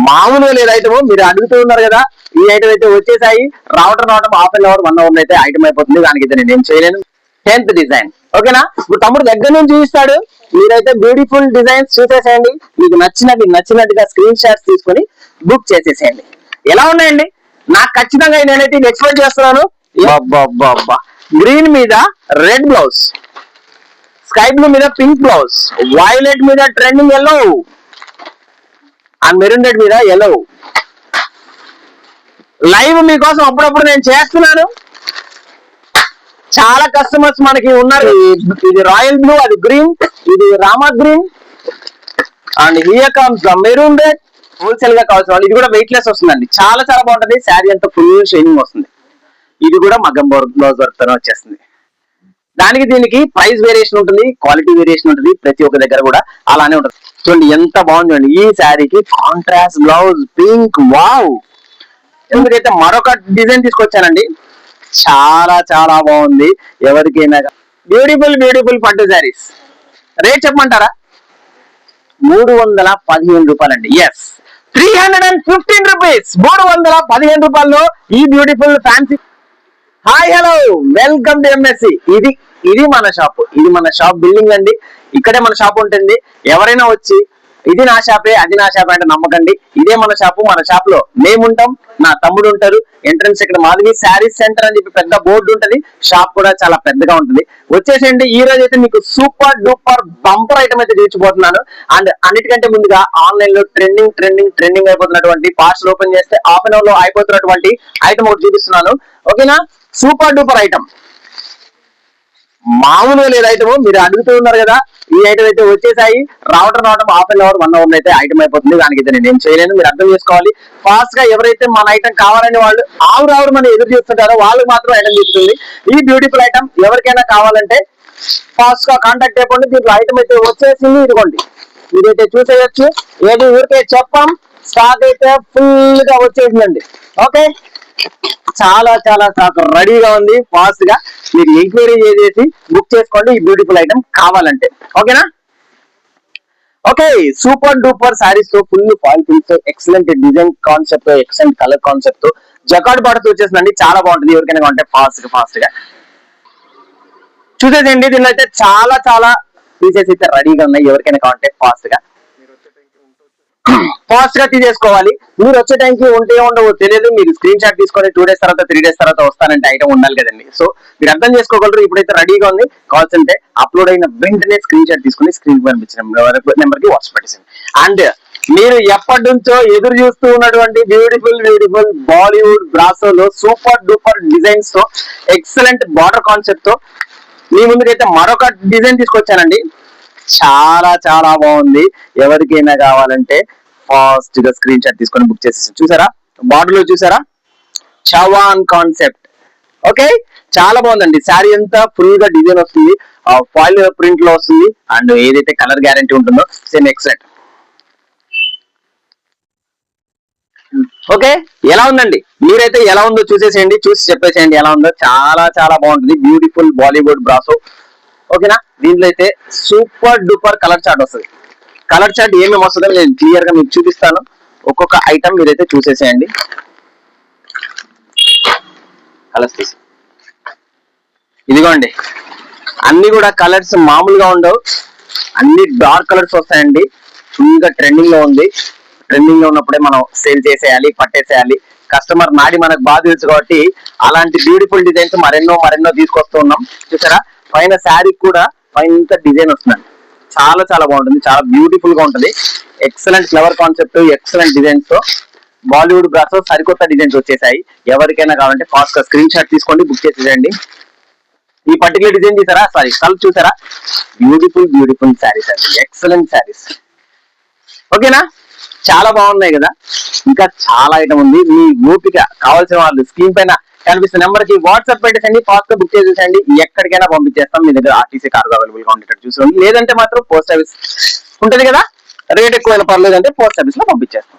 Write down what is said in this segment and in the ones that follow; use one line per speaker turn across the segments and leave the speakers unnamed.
మామూలుగా లేదు ఐటమ్. మీరు అడుగుతూ ఉన్నారు కదా, ఈ ఐటమ్ అయితే వచ్చేసాయి. రావటం హాఫ్ అన్ అవర్ 1 అవర్ అయితే ఐటమ్ అయిపోతుంది. దానికైతే నేను ఏం చేయలేను. 10th డిజైన్ ఓకేనా. ఇప్పుడు తమ్ముడు దగ్గర నుంచి చూపిస్తాడు. మీరైతే బ్యూటిఫుల్ డిజైన్స్ చూసేసేయండి. మీకు నచ్చినట్టుగా స్క్రీన్ షాట్స్ తీసుకొని బుక్ చేసేసేయండి. ఎలా ఉన్నాయండి? నాకు ఖచ్చితంగా నేనైతే ఎక్స్పెక్ట్ చేస్తున్నాను. గ్రీన్ మీద రెడ్ బ్లౌజ్, స్కై బ్లూ మీద పింక్ బ్లౌజ్, వైలెట్ మీద trending yellow and maroon red మీద ఎల్లో. లైవ్ మీకోసం అప్పుడప్పుడు నేను చేస్తున్నాను. చాలా కస్టమర్స్ మనకి ఉన్నారు. ఇది రాయల్ బ్లూ, అది గ్రీన్, ఇది Rama green and here comes maroon red. Wholesale గా కావాల్సిన వాళ్ళు ఇది కూడా వెయిట్ లెస్ వస్తుందండి. చాలా చాలా బాగుంటది. శారీ అంతా ఫుల్ షైనింగ్ వస్తుంది. ఇది కూడా మగ్గం బ్లౌజ్ వర్క్ తోనే వచ్చేస్తుంది. దానికి దీనికి ప్రైస్ వేరియేషన్ ఉంటుంది, క్వాలిటీ వేరియేషన్ ఉంటుంది. ప్రతి ఒక్క దగ్గర కూడా అలానే ఉంటుంది. చూడండి ఎంత బాగుంది అండి. ఈ శారీకి కాంట్రాస్ట్ బ్లౌజ్ పింక్. వావ్! ఎందుకైతే మరొక డిజైన్ తీసుకొచ్చానండి. చాలా చాలా బాగుంది. ఎవరికైనా బ్యూటిఫుల్ పట్టు శారీస్. రేట్ చెప్పమంటారా? 315 రూపాయలండి. Yes, 315 rupees. 315 రూపాయల్లో ఈ beautiful fancy. Hi hello, welcome to MSc. ఇది మన షాప్. ఇది మన షాప్ బిల్డింగ్ అండి. ఇక్కడే మన షాప్ ఉంటుంది. ఎవరైనా వచ్చి ఇది నా షాపే, అది నా షాపే అంటే నమ్మకండి. ఇదే మన షాపు. మన షాప్ లో మేము ఉంటాం, నా తమ్ముడు ఉంటారు. ఎంట్రన్స్ ఇక్కడ మాధవి శారీస్ సెంటర్ అని చెప్పి పెద్ద బోర్డు ఉంటుంది. షాప్ కూడా చాలా పెద్దగా ఉంటుంది. వచ్చేసేయండి. ఈ రోజు అయితే మీకు సూపర్ డూపర్ బంపర్ ఐటమ్ అయితే తీర్చిపోతున్నాను. అండ్ అన్నిటికంటే ముందుగా ఆన్లైన్ లో ట్రెండింగ్ అయిపోతున్నటువంటి పార్సల్ ఓపెన్ చేస్తే హాఫ్ అన్ అవర్ లో అయిపోతున్నటువంటి ఐటమ్ ఒకటి చూపిస్తున్నాను. ఓకేనా? Super duper item. మామూలుగా లేదు ఐటమ్. మీరు అడుగుతూ ఉన్నారు కదా, ఈ ఐటమ్ అయితే వచ్చేసాయి. రావటం హాఫ్ అన్ అవర్ 1 అవర్ అయితే ఐటమ్ అయిపోతుంది. దానికైతే నేను ఏం చేయలేను. మీరు అర్థం చేసుకోవాలి. ఫాస్ట్ గా ఎవరైతే మన ఐటమ్ కావాలని వాళ్ళు ఆవురు మనం ఎదురు చూస్తుంటారో వాళ్ళకి మాత్రం ఐటమ్ తీస్తుంది. ఈ బ్యూటిఫుల్ ఐటమ్ ఎవరికైనా కావాలంటే ఫాస్ట్ గా కాంటాక్ట్ అయిపోండి. దీంట్లో ఐటమ్ అయితే వచ్చేసింది. ఇదిగోండి, మీరైతే చూసేయచ్చు. ఏది ఊరికే చెప్పాం, స్టాక్ అయితే ఫుల్ గా వచ్చేసిందండి. ఓకే, చాలా చాలా స్టాక్ రెడీగా ఉంది. ఫాస్ట్ గా మీరు ఎంక్వైరీ చేసేసి బుక్ చేసుకోండి ఈ బ్యూటిఫుల్ ఐటమ్ కావాలంటే. ఓకేనా? ఓకే, సూపర్ డూపర్ సారీస్ తో full foil prints, excellent design concept, excellent colour concept తో జకార్డ్ బార్డర్ వచ్చేసిందండి. చాలా బాగుంటుంది. ఎవరికైనా కావాలంటే ఫాస్ట్ గా చూసేసేయండి. దీనిలో అయితే చాలా చాలా పీసెస్ అయితే రెడీగా ఉన్నాయి. ఎవరికైనా కావాలంటే ఫాస్ట్ గా తీసేసుకోవాలి. మీరు వచ్చే టైంకి ఉంటే ఉండవు తెలియదు. మీరు స్క్రీన్ షాట్ తీసుకొని 2 days తర్వాత 3 days తర్వాత వస్తానంటే ఐటమ్ ఉండాలి కదండి. సో మీరు అర్థం చేసుకోగలరు. ఇప్పుడైతే రెడీగా ఉంది. కాల్స్ అంటే అప్లోడ్ అయిన వెంటనే స్క్రీన్ షాట్ తీసుకుని స్క్రీన్ పంపించిన నెంబర్ కి వాట్సాప్ పెట్టేసింది. అండ్ మీరు ఎప్పటి నుంచో ఎదురు చూస్తూ ఉన్నటువంటి బ్యూటిఫుల్ బాలీవుడ్ బ్రాసోలో సూపర్ డూపర్ డిజైన్స్ తో ఎక్సలెంట్ బార్డర్ కాన్సెప్ట్ తో మీ ముందుకైతే మరొక డిజైన్ తీసుకొచ్చానండి. చాలా చాలా బాగుంది. ఎవరికైనా కావాలంటే ఫాస్ట్ గా స్క్రీన్ షాట్ తీసుకొని బుక్ చేసేసి. చూసారా బార్డర్ లో, చూసారా చవాన్ కాన్సెప్ట్. ఓకే, చాలా బాగుందండి. శారీ అంతా ఫుల్ గా డిజైన్ వస్తుంది, ఫాయిల్ ప్రింట్ లో వస్తుంది. అండ్ ఏదైతే కలర్ గ్యారంటీ ఉంటుందో సేమ్ ఎక్సలెంట్. ఓకే, ఎలా ఉందండి? మీరైతే ఎలా ఉందో చూసేసేయండి, చూసి చెప్పేసేయండి ఎలా ఉందో. చాలా చాలా బాగుంటుంది. Beautiful Bollywood brasso. ఓకేనా? దీంట్లో అయితే సూపర్ డూపర్ కలర్ చార్ట్ వస్తుంది. కలర్ చార్ట్ ఏమేమి వస్తుందో నేను క్లియర్ గా మీకు చూపిస్తాను. ఒక్కొక్క ఐటమ్ మీరైతే చూసేసేయండి. కలర్స్ ఇదిగోండి, అన్ని కూడా కలర్స్ మామూలుగా ఉండవు. అన్ని డార్క్ కలర్స్ వస్తాయండి. ఫుల్ గా ట్రెండింగ్ లో ఉంది. ట్రెండింగ్ లో ఉన్నప్పుడే మనం సేల్ చేసేయాలి, పట్టేసేయాలి. కస్టమర్ నాడి మనకు బాగా తెలుసు కాబట్టి అలాంటి బ్యూటిఫుల్ డిజైన్స్ మరెన్నో తీసుకొస్తూ ఉన్నాం. చూసారా పైన శారీ కూడా పైన డిజైన్ వస్తుందండి. చాలా చాలా బాగుంటుంది. చాలా బ్యూటిఫుల్ గా ఉంటుంది. Excellent flower concept, excellent designs తో బాలీవుడ్ బ్రాసో సరికొత్త డిజైన్స్ వచ్చేసాయి. ఎవరికైనా కావాలంటే ఫాస్ట్ గా స్క్రీన్ షాట్ తీసుకోండి, బుక్ చేసేయండి. ఈ పర్టికులర్ డిజైన్ చూసారా, సారీ కలర్ చూసారా, బ్యూటిఫుల్ శారీస్ అండి, ఎక్సలెంట్ శారీస్. ఓకేనా? చాలా బాగున్నాయి కదా. ఇంకా చాలా ఐటమ్ ఉంది. మీ ఓపిక కావాల్సిన వాళ్ళు స్క్రీన్ పైన కనిపిస్తున్న నెంబర్ కి వాట్సాప్ పెట్టేసండి. ఫాస్ట్ గా బుక్ చేసేసండి. ఎక్కడికైనా పంపించేస్తాం. మీ దగ్గర ఆర్టీసీ కార్గో అవైలబుల్ గా ఉండేటట్టు చూసుకోండి. లేదంటే మాత్రం పోస్ట్ ఆఫీస్ ఉంటుంది కదా, రేట్ ఎక్కువైనా పర్లేదు అంటే పోస్ట్ ఆఫీస్ లో పంపించేస్తాం.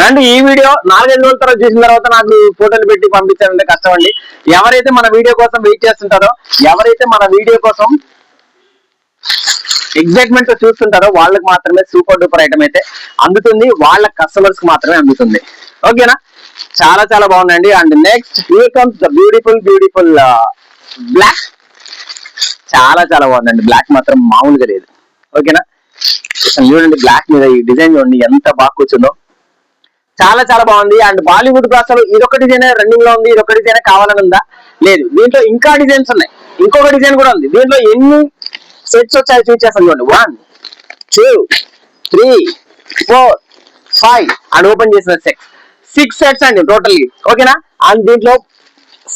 అండ్ ఈ వీడియో 4-5 రోజుల తర్వాత చూసిన తర్వాత నాకు ఫోటోలు పెట్టి పంపించాలంటే కష్టం అండి. ఎవరైతే మన వీడియో కోసం వెయిట్ చేస్తుంటారో, ఎవరైతే మన వీడియో కోసం ఎగ్జైట్మెంట్ తో చూస్తుంటారో వాళ్ళకి మాత్రమే సూపర్ డూపర్ ఐటమ్ అయితే అందుతుంది, వాళ్ళ కస్టమర్స్ కి మాత్రమే అందుతుంది. ఓకేనా, చాలా చాలా బాగుందండి. And next here comes the beautiful beautiful black. చాలా చాలా బాగుందండి, బ్లాక్ మాత్రం మామూలుగా లేదు. ఓకేనా, చూడండి బ్లాక్ మీద ఈ డిజైన్ చూడండి ఎంత బాగా కూర్చుందో, చాలా చాలా బాగుంది. అండ్ బాలీవుడ్ భాషలో ఇదొక డిజైన్ రన్నింగ్ లో ఉంది, ఇదొక డిజైన్ కావాలని ఉందా? లేదు, దీంట్లో ఇంకా డిజైన్స్ ఉన్నాయి, ఇంకొక డిజైన్ కూడా ఉంది. దీంట్లో ఎన్ని సెట్స్ వచ్చాయి చూసేస్తాను చూడండి. 1 2 3 4 5 అండ్ ఓపెన్ చేసిన 6 సెట్స్ అండి టోటల్లీ. ఓకేనా, అండ్ దీంట్లో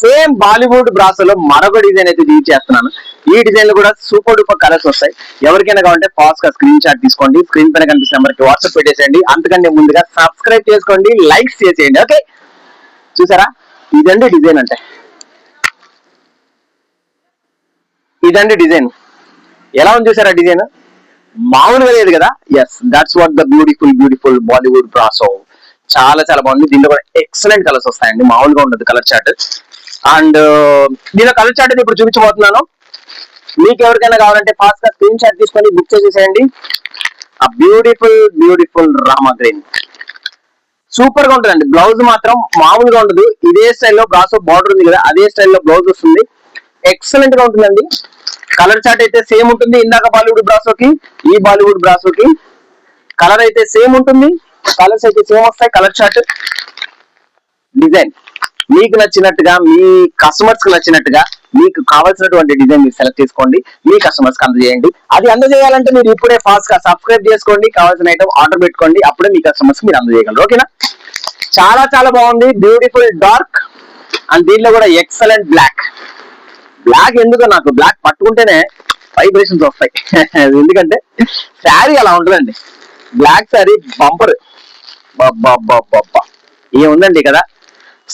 సేమ్ బాలీవుడ్ బ్రాసోలో మరొక డిజైన్ అయితే యూజ్ చేస్తున్నాను. ఈ డిజైన్ లో కూడా సూపర్ డూపర్ కలర్స్ వస్తాయి. ఎవరికైనా కావాలంటే ఫాస్ట్ గా స్క్రీన్ షాట్ తీసుకోండి, స్క్రీన్ పైన కనిపిస్తున్న నెంబర్కి వాట్సాప్ పెట్టేసేయండి. అంతకంటే ముందుగా సబ్స్క్రైబ్ చేసుకోండి, లైక్స్ చేసేయండి. ఓకే, చూసారా ఇదండి డిజైన్ అంటే, ఇదండి డిజైన్. ఎలా ఉంది చూసారా డిజైన్, మామూలుగా లేదు కదా. Yes, that's what the beautiful beautiful Bollywood brasso. చాలా చాలా బాగుంది. దీంట్లో కూడా ఎక్సలెంట్ కలర్స్ వస్తాయండి, మామూలుగా ఉండదు కలర్ చార్ట్. అండ్ దీనిలో కలర్ చార్ట్ అయితే ఇప్పుడు చూపించబోతున్నాను. మీకు ఎవరికైనా కావాలంటే ఫాస్ట్ గా స్క్రీన్ షాట్ తీసుకొని బుక్ చేసేసేయండి. ఆ beautiful beautiful Rama green super గా ఉంటుందండి. బ్లౌజ్ మాత్రం మామూలుగా ఉండదు. ఇదే స్టైల్లో బ్రాసో బార్డర్ ఉంది కదా, అదే స్టైల్లో బ్లౌజ్ వస్తుంది. ఎక్సలెంట్ గా ఉంటుందండి. కలర్ చార్ట్ అయితే సేమ్ ఉంటుంది, ఇందాక బాలీవుడ్ బ్రాసోకి ఈ బాలీవుడ్ బ్రాసోకి కలర్ అయితే సేమ్ ఉంటుంది, కలర్స్ అయితే సేమ్ వస్తాయి. కలర్ చార్ట్ డిజైన్ మీకు నచ్చినట్టుగా, మీ కస్టమర్స్ కి నచ్చినట్టుగా మీకు కావాల్సినటువంటి డిజైన్ మీరు సెలెక్ట్ చేసుకోండి, మీ కస్టమర్స్ కి అందజేయండి. అది అందజేయాలంటే మీరు ఇప్పుడే ఫాస్ట్ గా సబ్స్క్రైబ్ చేసుకోండి, కావాల్సిన ఐటమ్ ఆర్డర్ పెట్టుకోండి, అప్పుడే మీ కస్టమర్స్ కి మీరు అందజేయగలరు. ఓకేనా, చాలా చాలా బాగుంది. బ్యూటిఫుల్ డార్క్ అండ్ దీంట్లో కూడా ఎక్సలెంట్ బ్లాక్. బ్లాక్ ఎందుకు, నాకు బ్లాక్ పట్టుకుంటేనే వైబ్రేషన్స్ వస్తాయి. ఎందుకంటే శారీ అలా ఉంటుందండి. బ్లాక్ శారీ బంపర్, ఏముందండి కదా.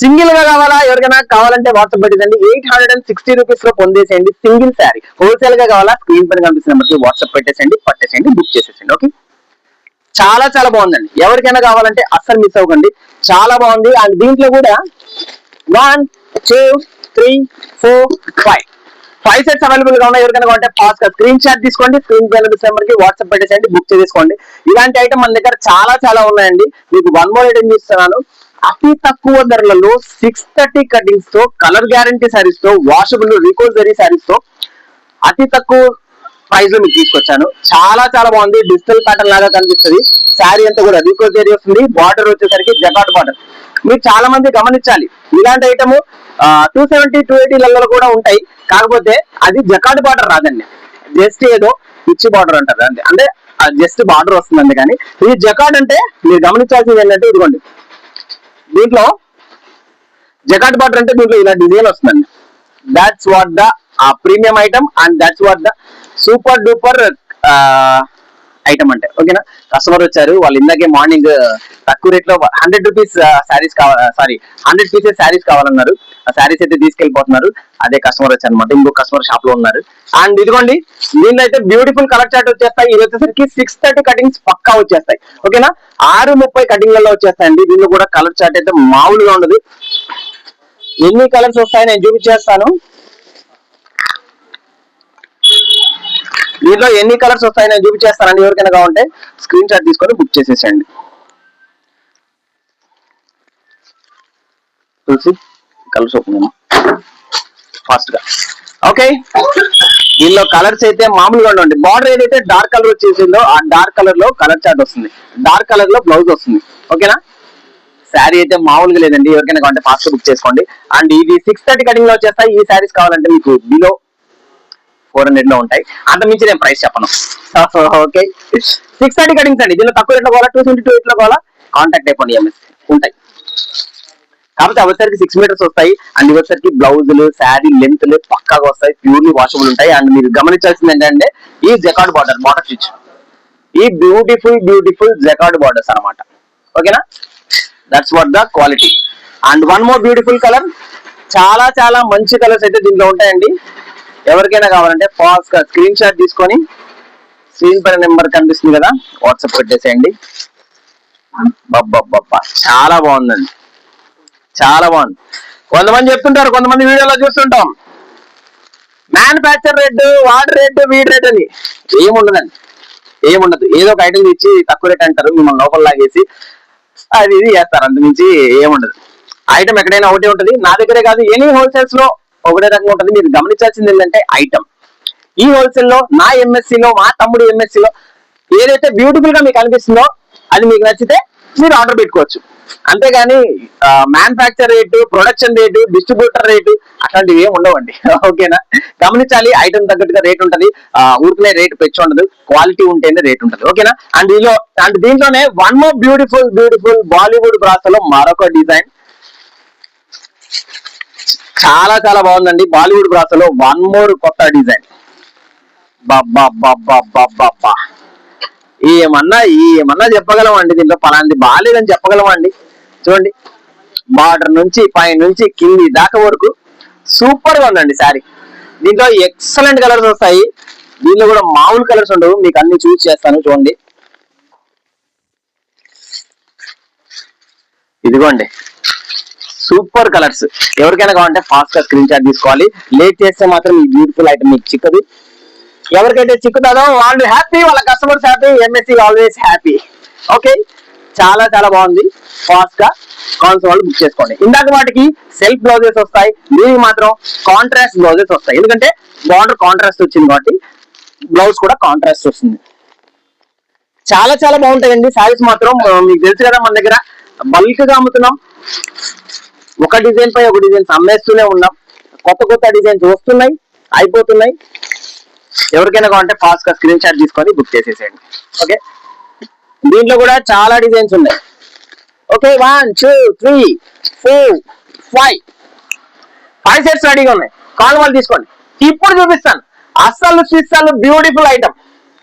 సింగిల్ గా కావాలా, ఎవరికైనా కావాలంటే వాట్సాప్ పెట్టేదండి. 860 రూపీస్ లో పొందేసేయండి సింగిల్ శారీ. హోల్సేల్ గా కావాలా, స్క్రీన్ పైన కనిపిస్తున్న నెంబర్కి వాట్సాప్ పెట్టేసేయండి, పట్టేసేయండి, బుక్ చేసేసేయండి. ఓకే, చాలా చాలా బాగుందండి. ఎవరికైనా కావాలంటే అస్సలు మిస్ అవ్వకండి, చాలా బాగుంది. అండ్ దీంట్లో కూడా 1 2 3 4 5 సెట్స్ అవైలబుల్ గా ఉన్నాయి. ఎవరికైనా కావాలంటే ఫాస్ట్ గా స్క్రీన్ షాట్ తీసుకోండి, స్క్రీన్ పైన నెంబర్ కి వాట్సాప్ పెట్టేసేయండి, బుక్ చేసుకోండి. ఇలాంటి ఐటమ్ మన దగ్గర చాలా చాలా ఉన్నాయండి. మీకు 1 మోర్ ఐటమ్ చూస్తున్నాను. అతి తక్కువ ధరలలో 630 కటింగ్స్ తో, కలర్ గ్యారంటీ సారీస్ తో, వాషబుల్ రికోజరీ సారీస్ తో అతి తక్కువ ప్రైస్ లో మీకు తీసుకొచ్చాను. చాలా చాలా బాగుంది. డిజిటల్ ప్యాటర్న్ లాగా కనిపిస్తుంది. శారీ అంతా కూడా రికోజరీ వస్తుంది. బార్డర్ వచ్చేసరికి జకాట్ బార్డర్. మీరు చాలా మంది గమనించాలి, ఇలాంటి ఐటమ్ 270 280 కూడా ఉంటాయి. కాకపోతే అది జకాట్ బార్డర్ రాదండి, జస్ట్ ఏదో పిచ్చి బార్డర్ అంటారు అంతే. అంటే జస్ట్ బార్డర్ వస్తుందండి. కానీ ఇది జకాట్ అంటే మీరు గమనించాల్సింది ఏంటంటే, ఇదిగోండి దీంట్లో జకాట్ బార్డర్ అంటే దీంట్లో ఇలా డిజైన్ వస్తుందండి. That's what the premium item and that's what the super duper item అంటే. ఓకేనా, కస్టమర్ వచ్చారు, వాళ్ళు ఇందాకే మార్నింగ్ తక్కువ రేట్ లో 100 rupees saris sorry 100 pieces saris కావాలన్నారు. ఆ శారీస్ అయితే తీసుకెళ్లిపోతున్నారు. అదే కస్టమర్ వచ్చారు అనమాట, ఇంకో కస్టమర్ షాప్ లో ఉన్నారు. అండ్ ఇదిగోండి దీనిలో అయితే బ్యూటిఫుల్ కలర్ చార్ట్ వచ్చేస్తాయి. ఇది వచ్చేసరికి 630 కటింగ్స్ పక్కా వచ్చేస్తాయి. ఓకేనా, 630 కటింగ్లలో వచ్చేస్తాయండి. దీనిలో కూడా కలర్ చార్ట్ అయితే మామూలుగా ఉండదు. ఎన్ని కలర్స్ వస్తాయని నేను చూపించేస్తాను. దీంట్లో ఎన్ని కలర్స్ వస్తాయని నేను చూపించేస్తానండి. ఎవరికైనా కావాలంటే స్క్రీన్ షాట్ తీసుకొని బుక్ చేసేసండి. చూసి కలర్స్ ఓపెన్ ఫాస్ట్ గా. ఓకే, దీనిలో కలర్స్ అయితే మామూలుగా ఉండండి. బార్డర్ ఏదైతే డార్క్ కలర్ వచ్చేసిందో ఆ డార్క్ కలర్ లో కలర్ చార్ట్ వస్తుంది, డార్క్ కలర్ లో బ్లౌజ్ వస్తుంది. ఓకేనా, శారీ అయితే మామూలుగా లేదండి. ఎవరికైనా కావాలంటే ఫాస్ట్ బుక్ చేసుకోండి. అండ్ ఇది 630 కటింగ్ లో వచ్చేస్తాయి. ఈ శారీస్ కావాలంటే మీకు బిలో 400 లో ఉంటాయి. అంత మించి నేను ప్రైస్ చెప్పను. ఓకే, 630 కటింగ్స్ అండి. దీనిలో తక్కువ రేట్లో కావాలా, 278 లో కావాలా, కాంటాక్ట్ అయిపోండి. ఎంఎస్ ఉంటాయి. కాబట్టి వచ్చేసరికి 6 మీటర్స్ వస్తాయి. అండ్ వచ్చేసరికి బ్లౌజులు, శారీ లెంత్లు పక్కాగా వస్తాయి, ప్యూర్లీ వాషబుల్ ఉంటాయి. అండ్ మీరు గమనించాల్సింది ఏంటంటే ఈ జకార్డ్ బార్డర్ స్విచ్, ఈ బ్యూటిఫుల్ బ్యూటిఫుల్ జకార్డ్ బార్డర్స్ అనమాట. ఓకేనా, that's what the quality. And 1 more beautiful colour. చాలా చాలా మంచి కలర్స్ అయితే దీంట్లో ఉంటాయండి. ఎవరికైనా కావాలంటే ఫాస్ట్ గా స్క్రీన్ షాట్ తీసుకొని స్క్రీన్ పైన నెంబర్ కనిపిస్తుంది కదా, వాట్సాప్ పెట్టేసేయండి. బబ్బా చాలా బాగుందండి, చాలా బాగుంది. కొంతమంది చెప్తుంటారు, కొంతమంది వీడియోలో చూస్తుంటాం మ్యానుఫ్యాక్చర్ రేట్, వాడి రేట్, వీడి రేట్ అని ఏముండదండి, ఏముండదు. ఏదో ఒక ఐటమ్ ఇచ్చి తక్కువ రేట్ అంటారు, మిమ్మల్ని లోపల లాగేసి అది ఇది చేస్తారు, అంతకుమించి ఏముండదు. ఐటమ్ ఎక్కడైనా ఒకటే ఉంటుంది, నా దగ్గరే కాదు ఎనీ హోల్సేల్స్ లో ఒకటే రకంగా ఉంటుంది. మీరు గమనించాల్సింది ఏంటంటే ఐటమ్ ఈ హోల్సేల్ లో, నా ఎంఎస్సి లో, మా తమ్ముడు ఎంఎస్సి లో ఏదైతే బ్యూటిఫుల్ గా మీకు అనిపిస్తుందో అది మీకు నచ్చితే మీరు ఆర్డర్ పెట్టుకోవచ్చు. అంతేగాని manufacture rate, production rate, distributor rate అట్లాంటివి ఏమి ఉండవండి. ఓకేనా, గమనించాలి. ఐటమ్ తగ్గట్టుగా రేట్ ఉంటుంది, ఊరికనే రేటు పెంచి ఉండదు, క్వాలిటీ ఉంటేనే రేట్ ఉంటుంది. ఓకేనా, అండ్ దీంట్లోనే వన్ మోర్ బ్యూటిఫుల్ బాలీవుడ్ బ్రాసలో మరొక డిజైన్ చాలా చాలా బాగుందండి. బాలీవుడ్ బ్రాసలో వన్ మోర్ కొత్త డిజైన్. బాబా ఏమన్నా చెప్పగలమా అండి దీంట్లో? పలాంటి బాగాలేదని చెప్పగలమా అండి? చూడండి, బార్డర్ నుంచి పై నుంచి కింది దాకా వరకు సూపర్ గా ఉందండి శారీ. దీంట్లో ఎక్సలెంట్ కలర్స్ వస్తాయి. దీంట్లో కూడా మామూలు కలర్స్ ఉండవు, మీకు అన్ని చూస్ చేస్తాను. చూడండి, ఇదిగోండి సూపర్ కలర్స్. ఎవరికైనా కావాలంటే ఫాస్ట్ గా స్క్రీన్ షాట్ తీసుకోవాలి. లేట్ చేస్తే మాత్రం ఈ బ్యూటిఫుల్ ఐటమ్ మీకు చిక్కదు. ఎవరికైతే చిక్కుతారో వాళ్ళు హ్యాపీ, వాళ్ళ customers happy, MSc always happy. Okay, చాలా చాలా బాగుంది. ఫాస్ట్ గా కాన్స్ వాళ్ళు బుక్ చేసుకోండి. ఇందాక వాటికి సెల్ఫ్ బ్లౌజెస్ వస్తాయి, దీనికి మాత్రం కాంట్రాస్ట్ బ్లౌజెస్ వస్తాయి. ఎందుకంటే బార్డర్ కాంట్రాస్ట్ వచ్చింది కాబట్టి బ్లౌజ్ కూడా కాంట్రాస్ట్ వస్తుంది. చాలా చాలా బాగుంటాయండి శారీస్ మాత్రం. మీకు తెలుసు కదా, మన దగ్గర బల్క్ గా అమ్ముతున్నాం. ఒక డిజైన్ పై ఒక డిజైన్స్ అమ్మేస్తూనే ఉన్నాం. కొత్త కొత్త డిజైన్స్ వస్తున్నాయి, అయిపోతున్నాయి. ఎవరికైనా కావాలంటే ఫాస్ట్ గా స్క్రీన్ షాట్ తీసుకొని బుక్ చేసేసేయండి. ఓకే, దీంట్లో కూడా చాలా డిజైన్స్ ఉన్నాయి. ఓకే, 1 2 3 4 5 సెట్స్ రెడీగా ఉన్నాయి. కాల్ వాళ్ళు తీసుకోండి. ఇప్పుడు చూపిస్తాను అస్సలు స్విస్సలు బ్యూటిఫుల్ ఐటమ్.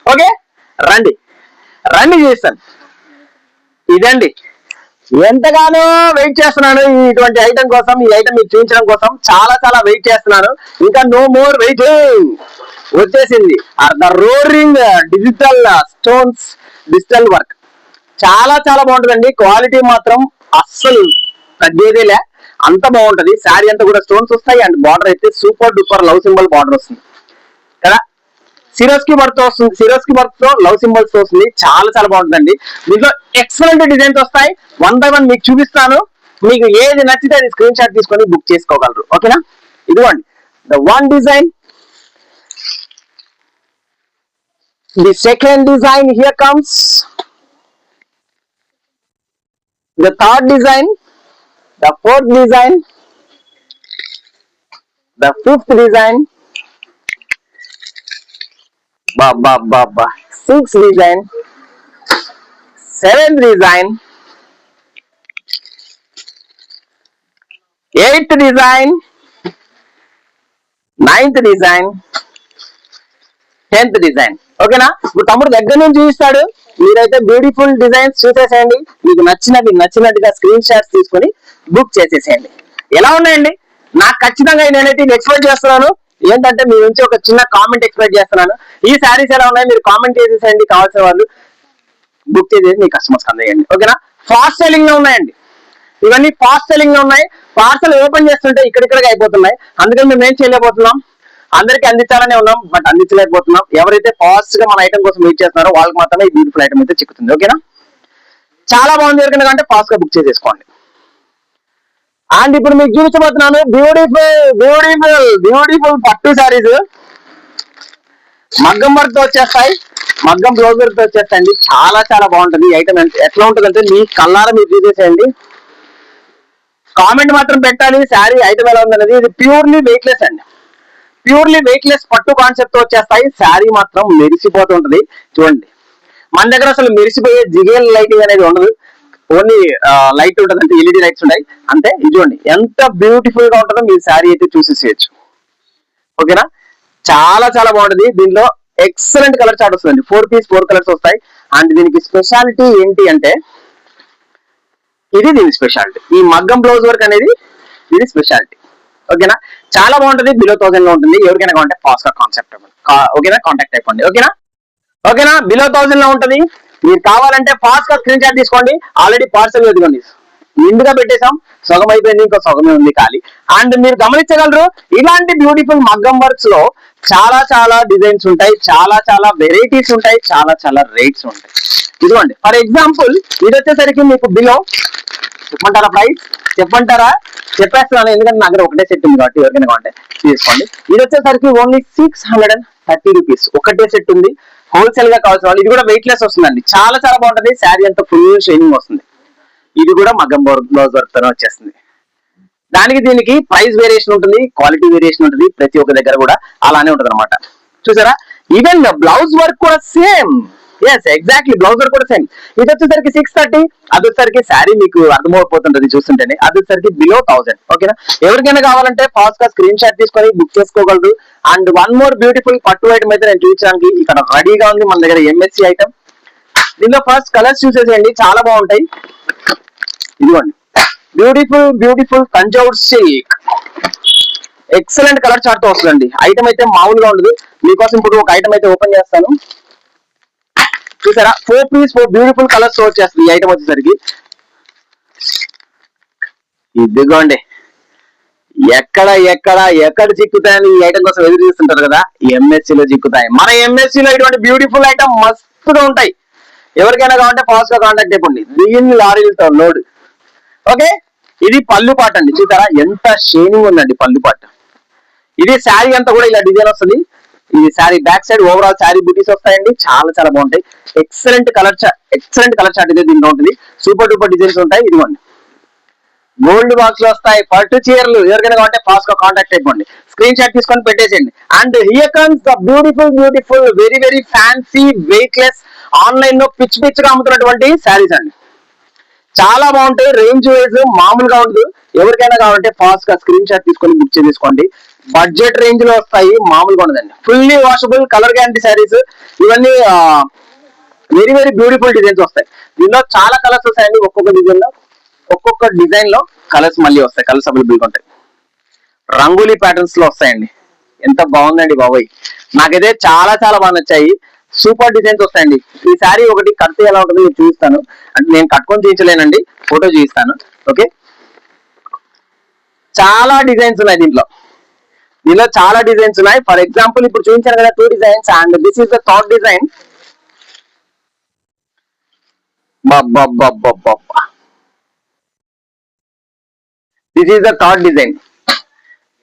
ఓకే, రండి చూపిస్తాను. ఇదండి, ఎంతగానో వెయిట్ చేస్తున్నాను ఇటువంటి ఐటమ్ కోసం. ఈ ఐటమ్ మీకు చూపించడం కోసం చాలా చాలా వెయిట్ చేస్తున్నాను. ఇంకా నో మోర్ వెయిటింగ్, వచ్చేసింది the roaring digital stones, digital work. చాలా చాలా బాగుంటుందండి. క్వాలిటీ మాత్రం అస్సలు తగ్గేదేలే, అంత బాగుంటది. శారీ అంతా కూడా స్టోన్స్ వస్తాయి, అండ్ బార్డర్ అయితే super duper love symbol border వస్తుంది కదా. సిరోస్కి వర్క్ వస్తుంది, సిరోస్కి వర్క్ తో లవ్ సింబల్స్ వస్తుంది. చాలా చాలా బాగుంటుందండి. దీంట్లో ఎక్సలెంట్ డిజైన్స్ వస్తాయి. 1 by 1 మీకు చూపిస్తాను. మీకు ఏది నచ్చితే అది స్క్రీన్ షాట్ తీసుకొని బుక్ చేసుకోగలరు. ఓకేనా, ఇదిగోండి the one design. The second design here comes. The third design, the fourth design, the fifth design, sixth design, seventh design, eighth design, ninth design, 10th design. ఓకేనా, ఇప్పుడు తమ్ముడు దగ్గర నుంచి చూపిస్తాడు, మీరైతే బ్యూటిఫుల్ డిజైన్స్ చూసేసేయండి. మీకు నచ్చినట్టుగా స్క్రీన్ షాట్స్ తీసుకొని బుక్ చేసేసేయండి. ఎలా ఉన్నాయండి? నాకు ఖచ్చితంగా నేనైతే ఎక్స్పెక్ట్ చేస్తున్నాను. ఏంటంటే మీ నుంచి ఒక చిన్న కామెంట్ ఎక్స్పెక్ట్ చేస్తున్నాను. ఈ శారీస్ ఎలా ఉన్నాయి మీరు కామెంట్ చేసేసేయండి. కావాల్సిన వాళ్ళు బుక్ చేసేసి మీ కస్టమర్స్ అందజేయండి. ఓకేనా, ఫాస్ట్ సెల్లింగ్ లో ఉన్నాయండి ఇవన్నీ, ఫాస్ట్ సెల్లింగ్ లో ఉన్నాయి. పార్సల్ ఓపెన్ చేస్తుంటే ఇక్కడిక్కడికి అయిపోతున్నాయి. అందుకని మేము ఏం చేయలేకపోతున్నాం, అందరికి అందించాలనే ఉన్నాం, బట్ అందించలేకపోతున్నాం. ఎవరైతే ఫాస్ట్ గా మన ఐటమ్ కోసం వెయిట్ చేస్తున్నారో వాళ్ళకి మాత్రమే ఈ బ్యూటిఫుల్ ఐటమ్ అయితే చిక్కుతుంది. ఓకేనా, చాలా బాగుంది. ఎవరికైనా అంటే ఫాస్ట్ గా బుక్ చేసేసుకోండి. అండ్ ఇప్పుడు మీకు చూపించబోతున్నాను బ్యూటిఫుల్ పట్టు శారీస్. మగ్గం వర్క్ తో వచ్చేస్తాయి, మగ్గం బ్లౌజ్ వర్క్ తో వచ్చేస్తాయండి. చాలా చాలా బాగుంటుంది ఈ ఐటమ్. ఎట్లా ఉంటుంది అంటే మీ కళ్ళారా మీరు చూసేసేయండి. కామెంట్ మాత్రం పెట్టాలి శారీ ఐటమ్ ఎలా ఉందనేది. ఇది ప్యూర్లీ వెయిట్లెస్ అండి, ప్యూర్లీ వెయిట్లెస్ పట్టు కాన్సెప్ట్ తో వచ్చేస్తాయి. శారీ మాత్రం మెరిసిపోతుంటది. చూడండి, మన దగ్గర అసలు మెరిసిపోయే జిగేల్ లైటింగ్ అనేది ఉండదు. ఓన్లీ లైట్ ఉంటుంది, అంటే ఎల్ఈడి లైట్స్ ఉంటాయి అంతే. ఇది చూడండి ఎంత బ్యూటిఫుల్ గా ఉంటుందో మీరు శారీ అయితే చూసేసేయచ్చు. ఓకేనా, చాలా చాలా బాగుంటుంది. దీనిలో ఎక్సలెంట్ కలర్ చార్ట్ వస్తుందండి. 4 పీస్ 4 కలర్స్ వస్తాయి. అండ్ దీనికి స్పెషాలిటీ ఏంటి అంటే, ఇది దీని స్పెషాలిటీ. ఈ మగ్గం బ్లౌజ్ వర్క్ అనేది ఇది స్పెషాలిటీ. ఓకేనా, చాలా బాగుంటుంది. బిలో 1000 లో ఉంటుంది. ఎవరికైనా కావాలంటే ఫాస్ట్ గా కాన్సెప్ట్ ఓకేనా కాంటాక్ట్ అయిపోండి. ఓకేనా బిలో 1000 లో ఉంటుంది. మీరు కావాలంటే ఫాస్ట్ గా స్క్రీన్ షాట్ తీసుకోండి. ఆల్రెడీ పార్సల్ ఇదిగోండి, నిండుగా పెట్టేసాం, సగం అయిపోయింది, ఇంకో సగమే ఉంది ఖాళీ. అండ్ మీరు గమనించగలరు ఇలాంటి బ్యూటిఫుల్ మగ్గం వర్క్స్ లో చాలా చాలా డిజైన్స్ ఉంటాయి, చాలా చాలా వెరైటీస్ ఉంటాయి, చాలా చాలా రేట్స్ ఉంటాయి. ఇదిగోండి ఫర్ ఎగ్జాంపుల్ ఇది వచ్చేసరికి మీకు బిలో చెప్పమంటారా ప్రైస్? చెప్పంటారా? చెప్పేస్తున్నాను, ఎందుకంటే నా దగ్గర ఒకటే సెట్ ఉంది కాబట్టి ఎవరికైనా కావాలంటే తీసుకోండి. ఇది వచ్చేసరికి ఓన్లీ 630 రూపీస్ ఒకటే సెట్ ఉంది. హోల్సేల్ గా కావాల్సిన వాళ్ళు, ఇది కూడా వెయిట్ లెస్ వస్తుందండి, చాలా చాలా బాగుంటది. శారీ అంతా ఫుల్ షైనింగ్ వస్తుంది. ఇది కూడా మగ్గం బ్లౌజ్ వర్క్ తోనే వచ్చేస్తుంది. దానికి దీనికి ప్రైస్ వేరియేషన్ ఉంటుంది, క్వాలిటీ వేరియేషన్ ఉంటుంది, ప్రతి ఒక్క దగ్గర కూడా అలానే ఉంటుంది అనమాట. చూసారా, ఈవెన్ బ్లౌజ్ వర్క్ కూడా same. Yes exactly, blouse work కూడా సేమ్. ఇది వచ్చేసరికి 630, అది వచ్చేసరికి శారీ మీకు అర్థమైపోతుంటది చూస్తుంటేనే, అది వచ్చేసరికి బిలో 1000. ఓకేనా, ఎవరికైనా కావాలంటే ఫాస్ట్ గా స్క్రీన్ షాట్ తీసుకొని బుక్ చేసుకోగలరు. అండ్ వన్ మోర్ బ్యూటిఫుల్ పట్టు ఐటమ్ అయితే నేను చూపించడానికి ఇక్కడ రెడీగా ఉంది మన దగ్గర, ఎంఎస్సి ఐటమ్. దీనిలో ఫస్ట్ కలర్స్ చూసేసేయండి, చాలా బాగుంటాయి. ఇదిగోండి beautiful beautiful Thanjavur silk, excellent colour chart తో వస్తుందండి. ఐటమ్ అయితే మామూలుగా ఉండదు. మీకోసం ఇప్పుడు ఒక ఐటమ్ అయితే ఓపెన్ చేస్తాను. చూసారా, 4 పీస్ 4 బ్యూటిఫుల్ కలర్స్ తో వచ్చేస్తుంది ఈ ఐటమ్ వచ్చేసరికి. ఇదిగోండి, ఎక్కడ ఎక్కడ ఎక్కడ చిక్కుతాయని ఈ ఐటమ్ కోసం ఎదురు చూస్తుంటారు కదా, ఎంఎస్సి లో చిక్కుతాయి. మన ఎంఎస్సి లో ఇటువంటి బ్యూటిఫుల్ ఐటమ్ మస్తుగా ఉంటాయి. ఎవరికైనా కావాలంటే ఫాస్ట్ గా కాంటాక్ట్ అయిపోండి. దీని లారీలతో లోడ్. ఓకే, ఇది పళ్ళు పాట అండి. చూసారా ఎంత షైనింగ్ ఉందండి పళ్ళు పాట. ఇది శారీ అంతా కూడా ఇలా డిజైన్ వస్తుంది. ఇది sari back side overall sari బూటీస్ వస్తాయండి, చాలా చాలా బాగుంటాయి. ఎక్సలెంట్ కలర్ చార్ట్ ఇదే దీంట్లో ఉంటుంది. సూపర్ డూపర్ డిజైన్స్ ఉంటాయి. ఇదిగోండి గోల్డ్ బాక్స్ లో వస్తాయి, పట్టు చీరలు. ఎవరికైనా కావాలంటే ఫాస్ట్ గా కాంటాక్ట్ అయిపోండి, స్క్రీన్ షాట్ తీసుకొని పెట్టేసేయండి. And here comes the beautiful beautiful very very fancy weight less online లో పిచ్ పిచ్గా అమ్ముతున్నటువంటి శారీస్ అండి. చాలా బాగుంటాయి, రేంజ్ వైజ్ మామూలుగా ఉండదు. ఎవరికైనా కావాలంటే ఫాస్ట్ గా స్క్రీన్ షాట్ తీసుకొని బుక్ చేసుకోండి. బడ్జెట్ రేంజ్ లో వస్తాయి, మామూలుగా ఉండదండి. Fully washable colour guarantee saris ఇవన్నీ. వెరీ వెరీ బ్యూటిఫుల్ డిజైన్స్ వస్తాయి. దీనిలో చాలా కలర్స్ వస్తాయండి. ఒక్కొక్క డిజైన్ లో కలర్స్ మళ్ళీ వస్తాయి, కలర్స్ అవైలబుల్ గా ఉంటాయి. రంగోలీ ప్యాటర్న్స్ లో వస్తాయండి. ఎంత బాగుందండి బాబోయ్, నాకైతే చాలా చాలా బాగా నచ్చాయి. సూపర్ డిజైన్స్ వస్తాయండి. ఈ శారీ ఒకటి కడితే ఎలా ఉంటుంది నేను చూపిస్తాను. అంటే నేను కట్టుకొని చూపించలేనండి, ఫోటో చూపిస్తాను. ఓకే, చాలా డిజైన్స్ ఉన్నాయి దీనిలో చాలా డిజైన్స్ ఉన్నాయి. ఫర్ ఎగ్జాంపుల్ ఇప్పుడు చూపించాను కదా 2 designs, and this is the third design. This is the third design.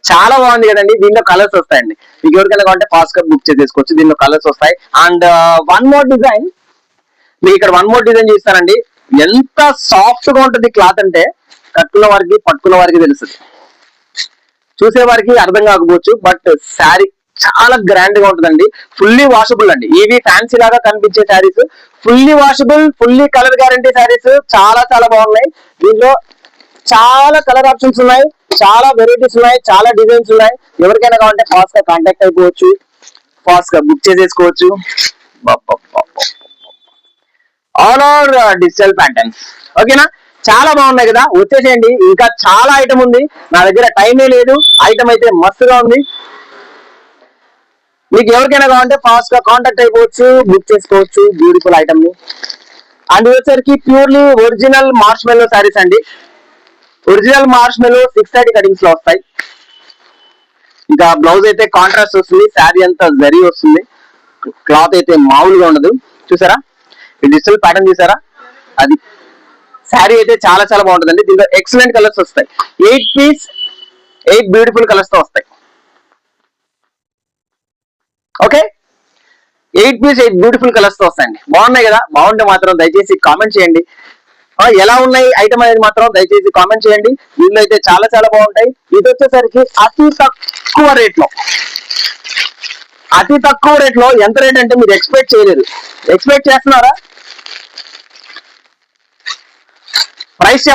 చాలా బాగుంది కదండి. దీనిలో కలర్స్ వస్తాయండి. మీకు ఎవరికైనా కావాలంటే ఫాస్ట్ గా బుక్ చేసేసుకోవచ్చు. దీనిలో కలర్స్ వస్తాయి. అండ్ వన్ మోర్ డిజైన్, మీకు ఇక్కడ వన్ మోర్ డిజైన్ చూస్తానండి. ఎంత సాఫ్ట్ గా ఉంటుంది క్లాత్ అంటే కట్టుకున్న వారికి పట్టుకున్న వారికి తెలుస్తుంది, చూసే వారికి అర్థం కాకపోవచ్చు. బట్ శారీ చాలా గ్రాండ్ గా ఉంటుందండి. ఫుల్లీ వాషబుల్ అండి. ఇవి ఫ్యాన్సీ లాగా కనిపించే saris fully washable, fully colour guarantee saris చాలా చాలా బాగున్నాయి. దీంట్లో చాలా కలర్ ఆప్షన్స్ ఉన్నాయి, చాలా వెరైటీస్ ఉన్నాయి, చాలా డిజైన్స్ ఉన్నాయి. ఎవరికైనా కావాలంటే ఫాస్ట్ గా కాంటాక్ట్ అయిపోవచ్చు, ఫాస్ట్ గా బుక్ చేసేసుకోవచ్చు. All over digital patterns. ఓకేనా, చాలా బాగున్నాయి కదా, వచ్చేసేయండి. ఇంకా చాలా ఐటమ్ ఉంది, నా దగ్గర టైమే లేదు. ఐటమ్ అయితే మస్తుగా ఉంది. మీకు ఎవరికైనా కావాలంటే ఫాస్ట్ గా కాంటాక్ట్ అయిపోవచ్చు, బుక్ చేసుకోవచ్చు బ్యూటిఫుల్ ఐటమ్ ని. అండ్ వచ్చేసరికి ప్యూర్లీ ఒరిజినల్ మార్ష్ మెల్లో శారీస్ అండి. ఒరిజినల్ మార్ష్ మెల్లో 630 కటింగ్స్ లో వస్తాయి. ఇంకా బ్లౌజ్ అయితే కాంట్రాస్ట్ వస్తుంది, శారీ అంతా జరీ వస్తుంది. క్లాత్ అయితే మామూలుగా ఉండదు. చూసారా ఈ డిజిటల్ ప్యాటర్న్ చూసారా, అది శారీ అయితే చాలా చాలా బాగుంటుందండి. దీంట్లో ఎక్సలెంట్ కలర్స్ వస్తాయి. 8 పీస్ 8 బ్యూటిఫుల్ కలర్స్ తో వస్తాయి. ఓకే, 8 పీస్ 8 బ్యూటిఫుల్ కలర్స్ తో వస్తాయండి. బాగున్నాయి కదా, బాగుంటే మాత్రం దయచేసి కామెంట్ చేయండి. ఎలా ఉన్నాయి ఐటమ్ అనేది మాత్రం దయచేసి కామెంట్ చేయండి. దీనిలో అయితే చాలా చాలా బాగుంటాయి. ఇది వచ్చేసరికి అతి తక్కువ రేట్ లో ఎంత రేట్ అంటే మీరు ఎక్స్పెక్ట్ చేయలేదు. ఎక్స్పెక్ట్ చేస్తున్నారా? ప్రైస్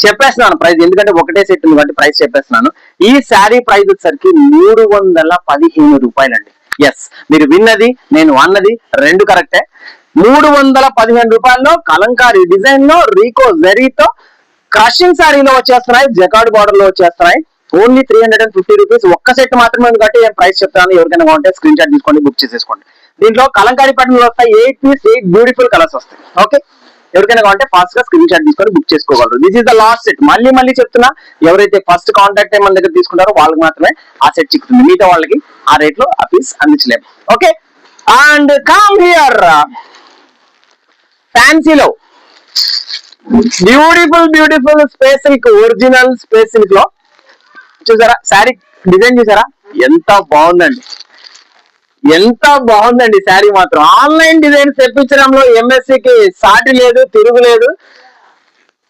చెప్పేస్తున్నాను ప్రైస్, ఎందుకంటే ఒకటే సెట్ ఉంది కాబట్టి ప్రైస్ చెప్పేస్తున్నాను. ఈ శారీ ప్రైస్ వచ్చేసరికి 315 రూపాయలండి. ఎస్, మీరు విన్నది నేను అన్నది రెండు కరెక్టే. 315 రూపాయల్లో కలంకారీ డిజైన్ లో రీకో జరీతో క్రషింగ్ శారీలో వచ్చేస్తున్నాయి, జకార్డ్ బార్డర్ లో వచ్చేస్తున్నాయి. Only 350 rupees. ఒక్క సెట్ మాత్రమే ఉంది కాబట్టి నేను ప్రైస్ చెప్తాను. ఎవరికైనా కావాలంటే స్క్రీన్ షాట్ తీసుకోండి, బుక్ చేసేసుకోండి. దీంట్లో కలంకారీ ప్యాటర్న్ వస్తాయి. 8 పీస్ 8 బ్యూటిఫుల్ కలర్స్ వస్తాయి. ఓకే, ఎవరికైనా కావాలంటే ఫాస్ట్ గా స్క్రీన్ షాట్ తీసుకొని బుక్ చేసుకోగలరు. This is the last set. మళ్ళీ చెప్తున్నా, ఎవరైతే ఫస్ట్ కాంటాక్ట్ మన దగ్గర తీసుకుంటారో వాళ్ళకి మాత్రమే ఆ సెట్ చిక్కుతుంది. మిగతా వాళ్ళకి ఆ రేట్ లో ఆ పీస్ అందించలేము. ఓకే, అండ్ కమ్ హియర్ ఫ్యాన్సీలో beautiful space silk, original space silk లో చూసారా శారీ డిజైన్ చూసారా, ఎంత బాగుందండి, ఎంత బాగుందండి శారీ మాత్రం. ఆన్లైన్ డిజైన్స్ తెప్పించడంలో ఎంఎస్సికి సాటి లేదు, తిరుగులేదు.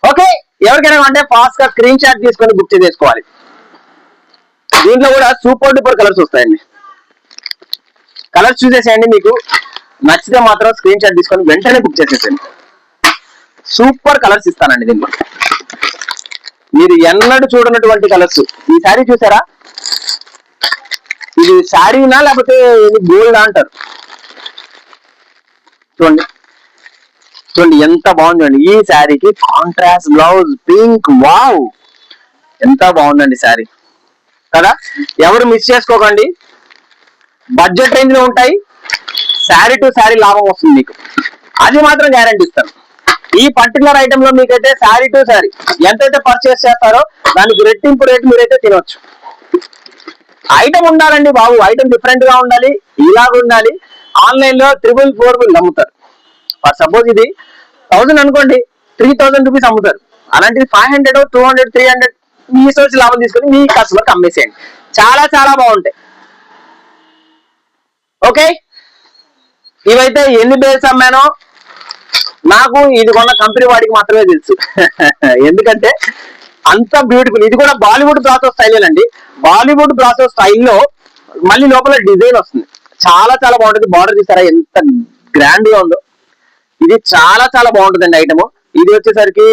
ఓకే, ఎవరికైనా అంటే ఫాస్ట్ గా స్క్రీన్ షాట్ తీసుకొని బుక్ చేసుకోవాలి. దీంట్లో కూడా సూపర్ డూపర్ కలర్స్ వస్తాయండి. కలర్స్ చూసేసేయండి, మీకు నచ్చితే మాత్రం స్క్రీన్ షాట్ తీసుకొని వెంటనే బుక్ చేసేసేయండి. సూపర్ కలర్స్ ఇస్తానండి దీంట్లో, మీరు ఎన్నడూ చూడనటువంటి కలర్స్. ఈ శారీ చూసారా, ఇది శారీనా లేకపోతే ఇది గోల్డ్ అంటారు. చూడండి ఎంత బాగుందండి. ఈ శారీకి కాంట్రాస్ట్ బ్లౌజ్ పింక్, వావ్ ఎంత బాగుందండి శారీ కదా. ఎవరు మిస్ చేసుకోకండి, బడ్జెట్ రేంజ్ లో ఉంటాయి, శారీ టు శారీ లాభం వస్తుంది మీకు, అది మాత్రం గ్యారంటీ ఇస్తాను. ఈ పర్టికులర్ ఐటమ్ లో మీకైతే శారీ టు శారీ ఎంతైతే పర్చేస్ చేస్తారో దానికి రెట్టింపు రేటు మీరైతే తినవచ్చు. ఐటమ్ ఉండాలండి బాబు, ఐటమ్ డిఫరెంట్ గా ఉండాలి, ఇలాగ ఉండాలి. ఆన్లైన్ లో 444 అమ్ముతారు. ఫర్ సపోజ్ ఇది 1000 అనుకోండి, 3000 రూపీస్ అమ్ముతారు. అలాంటిది 500, 200, 300 మీ సోర్స్ లాభం తీసుకొని మీ కస్టమర్కి అమ్మేసేయండి. చాలా బాగుంటాయి. ఓకే, ఇవైతే ఎన్ని బేస్ అమ్మానో నాకు ఇది కొన్న కంపెనీ వాడికి మాత్రమే తెలుసు. ఎందుకంటే అంత బ్యూటిఫుల్. ఇది కూడా బాలీవుడ్ బ్రాసో స్టైల్ అండి. బాలీవుడ్ బ్రాసో స్టైల్లో మళ్ళీ లోపల డిజైన్ వస్తుంది, చాలా బాగుంటుంది. బార్డర్ చూసారా ఎంత గ్రాండ్ గా ఉందో. ఇది చాలా బాగుంటుందండి ఐటమ్. ఇది వచ్చేసరికి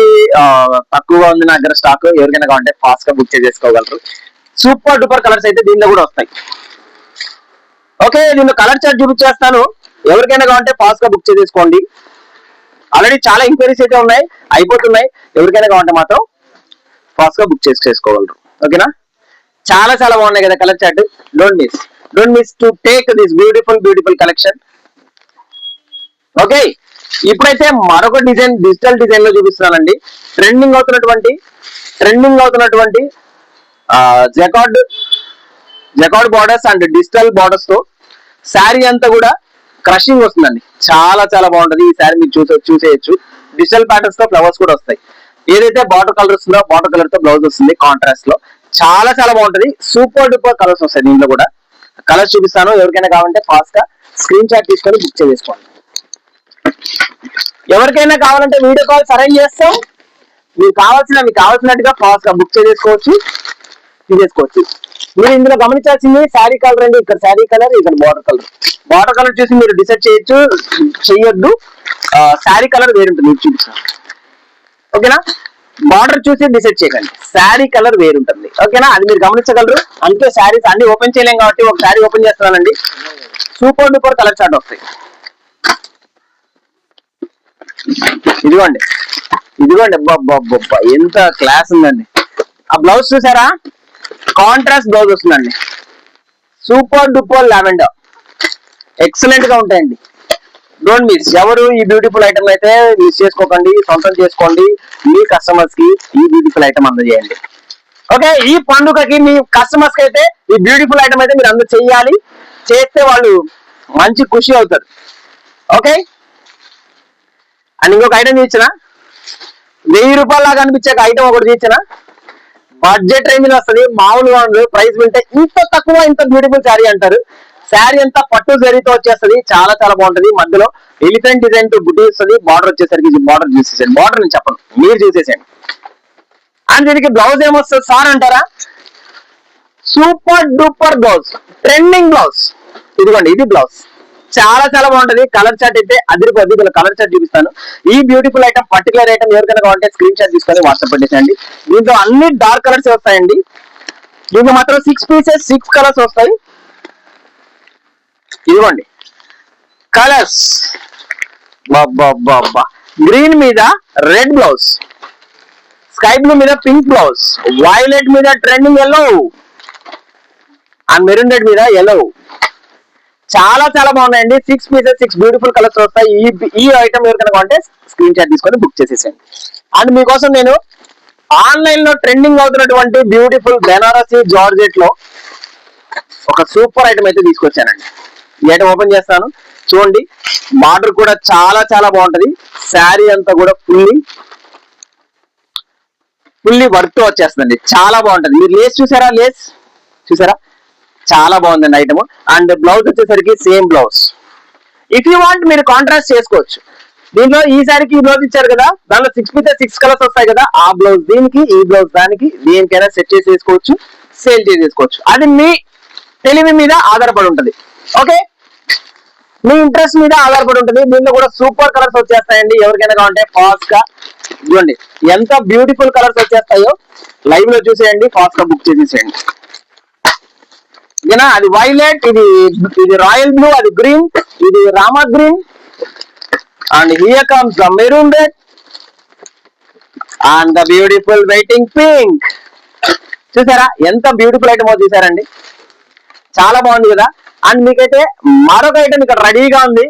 తక్కువగా ఉంది నా దగ్గర స్టాక్. ఎవరికైనా కావాలంటే ఫాస్ట్ గా బుక్ చేసుకోగలరు. సూపర్ డూపర్ కలర్స్ అయితే దీనిలో కూడా వస్తాయి. ఓకే, దీనిలో కలర్ చార్ట్ చూపించేస్తాను. ఎవరికైనా కావాలంటే ఫాస్ట్ గా బుక్ చేసుకోండి. ఆల్రెడీ చాలా ఎంక్వైరీస్ అయితే ఉన్నాయి, అయిపోతున్నాయి. ఎవరికైనా కావాలంటే మాత్రం ఫాస్ట్ గా బుక్ చేసుకోగలరు. ఓకేనా, చాలా బాగున్నాయి కదా colour chart. Don't miss to take this beautiful collection. Okay, ఇప్పుడైతే మరొక డిజైన్ డిజిటల్ డిజైన్ లో చూపిస్తున్నానండి. ట్రెండింగ్ అవుతున్నటువంటి jacquard borders and digital borders తో శారీ అంతా కూడా క్రషింగ్ వస్తుందండి. చాలా బాగుంటది ఈ శారీ. మీరు చూసేయచ్చు. డిజిటల్ ప్యాటర్న్స్ తో ఫ్లవర్స్ కూడా వస్తాయి. ఏదైతే బార్డర్ కలర్ వస్తుందో బార్డర్ కలర్ తో బ్లౌజ్ వస్తుంది కాంట్రాస్ట్ లో. చాలా బాగుంటది. సూపర్ డూపర్ కలర్స్ వస్తాయి దీంట్లో కూడా. కలర్స్ చూపిస్తాను. ఎవరికైనా కావాలంటే ఫాస్ట్ గా స్క్రీన్ షాట్ తీసుకొని బుక్ చేసుకోండి. ఎవరికైనా కావాలంటే వీడియో కాల్స్ అరేంజ్ చేస్తాం. మీకు కావాల్సినట్టుగా ఫాస్ట్ గా బుక్ తీసేసుకోవచ్చు. మీరు ఇందులో గమనించాల్సింది శారీ కలర్ అండి. ఇక్కడ శారీ కలర్, ఇక్కడ బార్డర్ కలర్ చూసి మీరు డిసైడ్ చేయొద్దు. శారీ కలర్ వేరుంటుంది, చూపిస్తాను. ఓకేనా, బార్డర్ చూసి డిసైడ్ చేయకండి, శారీ కలర్ వేరుంటుంది. ఓకేనా, అది మీరు గమనించగలరు. అందుకే శారీస్ అన్ని ఓపెన్ చేయలేం కాబట్టి ఒక శారీ ఓపెన్ చేస్తున్నానండి. సూపర్ డూపర్ కలర్ చార్ట్ వస్తాయి. ఇదిగోండి ఎంత క్లాస్ ఉందండి. ఆ బ్లౌజ్ చూసారా, కాంట్రాస్ట్ బ్లౌజ్ వస్తుందండి. సూపర్ డూపర్ లావెండర్, ఎక్సలెంట్ గా ఉంటాయండి. Don't miss. ఎవరు ఈ బ్యూటిఫుల్ ఐటమ్ అయితే మిస్ చేసుకోకండి, సొంతం చేసుకోండి. మీ కస్టమర్స్ కి ఈ బ్యూటిఫుల్ ఐటమ్ అందజేయండి. ఓకే, ఈ పండుగకి మీ కస్టమర్స్ కి అయితే ఈ బ్యూటిఫుల్ ఐటమ్ అయితే మీరు అందరూ చెయ్యాలి. చేస్తే వాళ్ళు మంచి ఖుషి అవుతారు. ఓకే, అండ్ ఇంకొక ఐటమ్ చూసిన 1000 రూపాయల లాగా అనిపించే ఐటమ్ ఒకటి చూసిన. బడ్జెట్ రేంజ్ లో వస్తుంది, మామూలుగా ఉండదు. ప్రైస్ వింటే ఇంత తక్కువ ఇంత బ్యూటిఫుల్ శారీ అంటారు. శారీ అంతా పట్టు జరీతో వచ్చేస్తుంది. చాలా బాగుంటది. మధ్యలో ఎలిఫెంట్ డిజైన్ తో బుట్టి వస్తుంది. బార్డర్ వచ్చేసరికి బార్డర్ చూసేసేయండి. బార్డర్ నేను చెప్పను, మీరు చూసేసేయండి. అండ్ దీనికి బ్లౌజ్ ఏమొస్తుంది సార్ అంటారా, super duper blouse, trending blouse. ఇదిగోండి, ఇది బ్లౌజ్. చాలా బాగుంటది. కలర్ చార్ట్ అయితే అదిరిపోద్ది. ఇలా కలర్ చార్ట్ చూపిస్తాను. ఈ బ్యూటిఫుల్ ఐటమ్, పర్టికులర్ ఐటమ్ ఎవరికైనా కావాలంటే స్క్రీన్ షాట్ తీసుకొని వాట్సాప్ పెట్టేసేయండి. దీంట్లో అన్ని డార్క్ కలర్స్ వస్తాయండి. దీంట్లో మాత్రం 6 పీసెస్ 6 కలర్స్ వస్తాయి. ఇదిగోండి కలర్స్. గ్రీన్ మీద రెడ్ బ్లౌజ్, స్కై బ్లూ మీద పింక్ బ్లౌజ్, వైలెట్ మీద trending yellow, and maroon red మీద ఎల్లో. చాలా చాలా బాగున్నాయండి. 6 పీసెస్ 6 బ్యూటిఫుల్ కలర్స్ వస్తాయి. ఈ ఐటమ్ ఎవరికైనా అంటే స్క్రీన్ షాట్ తీసుకొని బుక్ చేసేసేయండి. అండ్ మీకోసం నేను ఆన్లైన్ లో ట్రెండింగ్ అవుతున్నటువంటి బ్యూటిఫుల్ బెనారసి జార్జెట్ లో ఒక సూపర్ ఐటమ్ అయితే తీసుకొచ్చానండి. ఈ ఐటమ్ ఓపెన్ చేస్తాను, చూడండి. బార్డర్ కూడా చాలా చాలా బాగుంటది. శారీ అంతా కూడా ఫుల్లీ వర్క్ తో వచ్చేస్తుందండి. చాలా బాగుంటది. మీరు లేస్ చూసారా? లేస్ చూసారా? చాలా బాగుందండి ఐటమ్. అండ్ బ్లౌజ్ వచ్చేసరికి same blouse. If you want మీరు కాంట్రాస్ట్ చేసుకోవచ్చు. దీంట్లో ఈ సారికి ఈ బ్లౌజ్ ఇచ్చారు కదా, దానిలో 6 పీసెస్ 6 కలర్స్ వస్తాయి కదా, ఆ బ్లౌజ్ దీనికి, ఈ బ్లౌజ్ దానికి, దేనికైనా సెట్ చేసేసుకోవచ్చు, సేల్ చేసేసుకోవచ్చు. అది మీ తెలివి మీద ఆధారపడి ఉంటుంది. ఓకే, మీ ఇంట్రెస్ట్ మీద ఆధారపడి ఉంటుంది. దీంట్లో కూడా సూపర్ కలర్స్ వచ్చేస్తాయండి. ఎవరికైనా కావాలంటే ఫాస్ట్ గా చూడండి ఎంత బ్యూటిఫుల్ కలర్స్ వచ్చేస్తాయో. లైవ్ లో చూసేయండి, ఫాస్ట్ గా బుక్ చేసేసేయండి. ఓకేనా? అది వైలెట్, ఇది రాయల్ బ్లూ, అది గ్రీన్, ఇది Rama green, and here comes the maroon red and the beautiful waiting pink. చూసారా ఎంత బ్యూటిఫుల్ ఐటమ్ చూసారండి? చాలా బాగుంది కదా. అండ్ మీకైతే మరొక ఐటమ్ ఇక్కడ రెడీగా ఉంది.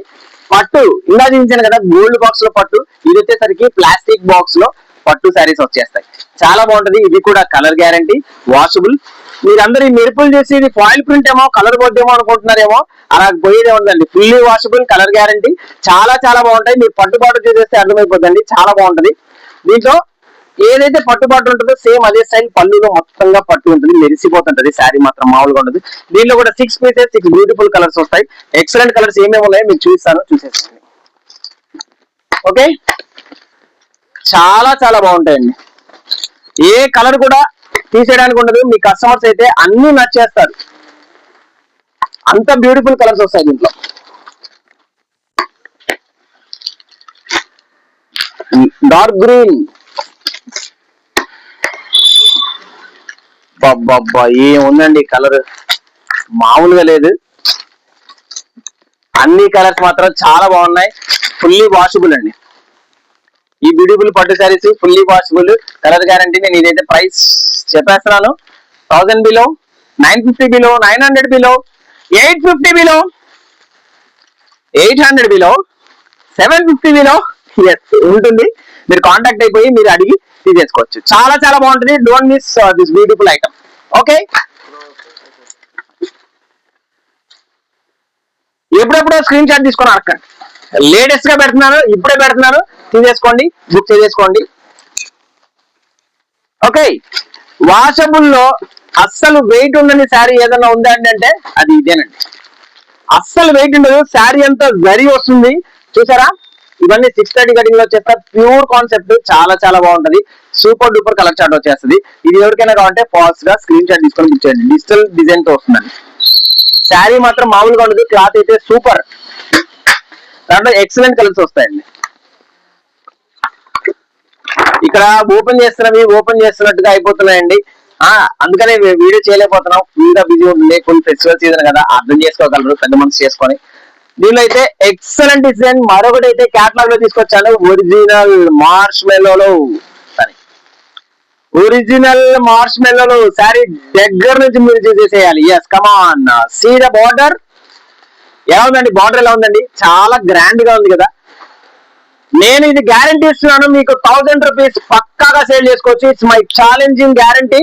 పట్టు ఇలా చూపించాను కదా, గోల్డ్ బాక్స్ లో పట్టు. ఇది వచ్చేసరికి ప్లాస్టిక్ బాక్స్ లో పట్టు శారీస్ వచ్చేస్తాయి. చాలా బాగుంటది. ఇది కూడా కలర్ గ్యారంటీ, వాషబుల్. మీరందరూ ఈ మెరుపులు చేసి ఇది ఫాయిల్ ప్రింట్ ఏమో, కలర్ పోద్దేమో అనుకుంటున్నారేమో. అలా పోయేదే ఉందండి. Fully washable, colour guarantee. చాలా చాలా బాగుంటాయి. మీరు పట్టుబాటు చేసేస్తే అర్థమైపోద్దండి. చాలా బాగుంటది. దీంట్లో ఏదైతే పట్టుబాటు ఉంటుందో సేమ్ అదే స్టైల్ పళ్ళులో మొత్తంగా పట్టు ఉంటుంది, మెరిసిపోతుంటది. శారీ మాత్రం మామూలుగా ఉంటుంది. దీంట్లో కూడా 6 పీసెస్ 6 బ్యూటిఫుల్ కలర్స్ వస్తాయి. ఎక్సలెంట్ కలర్స్ ఏమేమి ఉన్నాయో మీకు చూపిస్తాను, చూసేస్తాను. ఓకే, చాలా చాలా బాగుంటాయండి. ఏ కలర్ కూడా తీసేయడానికి ఉండదు. మీ కస్టమర్స్ అయితే అన్ని నచ్చేస్తారు. అంత బ్యూటిఫుల్ కలర్స్ వస్తాయి దీంట్లో. డార్క్ గ్రీన్, ఏముందండి కలర్, మామూలుగా లేదు. అన్ని కలర్స్ మాత్రం చాలా బాగున్నాయి. ఫుల్లీ వాషబుల్ అండి. ఈ బ్యూటిఫుల్ పట్టు saris fully washable, colour guarantee. నేను ఇదైతే ప్రైస్ చెప్పేస్తున్నాను. 1000 below, 950 below, 900 below, 850 below, 800 below, 750 below ఉంటుంది. మీరు కాంటాక్ట్ అయిపోయి మీరు అడిగి తీసేసుకోవచ్చు. చాలా చాలా బాగుంటుంది. Don't miss this beautiful item. Okay, ఎప్పుడెప్పుడో స్క్రీన్ షాట్ తీసుకొని అడగండి. లేటెస్ట్ గా పెడుతున్నాను, ఇప్పుడే పెడుతున్నాను. తీసేసుకోండి, బుక్ చేసేసుకోండి. ఓకే, వాషబుల్ లో అస్సలు వెయిట్ ఉండని శారీ ఏదైనా ఉందండి అంటే అది ఇదేనండి. అస్సలు వెయిట్ ఉండదు. శారీ అంతా జరీ వస్తుంది. చూసారా? ఇవన్నీ 630 కటింగ్ లో వచ్చేస్తా. ప్యూర్ కాన్సెప్ట్, చాలా చాలా బాగుంటది. సూపర్ డూపర్ కలర్ చార్ట్ వచ్చేస్తుంది. ఇది ఎవరికైనా కావాలంటే ఫాస్ట్ గా స్క్రీన్ షాట్ తీసుకొని బుక్ చేయండి. డిజిటల్ డిజైన్ తో వస్తుందండి. శారీ మాత్రం మామూలుగా ఉండదు. క్లాత్ అయితే సూపర్. దాంట్లో ఎక్సలెంట్ కలర్స్ వస్తాయండి. ఇక్కడ ఓపెన్ చేస్తున్నట్టుగా అయిపోతున్నాయండి. అందుకనే వీడియో చేయలేకపోతున్నాం. ఫుల్గా బిజీ ఉంటుంది. ఫుల్ ఫెస్టివల్ సీజన్ కదా, అర్థం చేసుకోగలరు పెద్ద మనసు చేసుకొని. దీనిలో అయితే ఎక్సలెంట్ డిజైన్. మరొకటి అయితే క్యాటలాగ్ లో తీసుకొచ్చాను. ఒరిజినల్ మార్ష్ మెల్లోలో శారీ దగ్గర నుంచి మీరు చూసేసేయాలి. Yes, come on, see the border. ఎలా ఉందండి? బార్డర్ ఎలా ఉందండి? చాలా గ్రాండ్ గా ఉంది కదా. నేను ఇది గ్యారంటీ ఇస్తున్నాను. మీకు 1000 రూపీస్ పక్కాగా సేల్ చేసుకోవచ్చు. It's my challenging guarantee.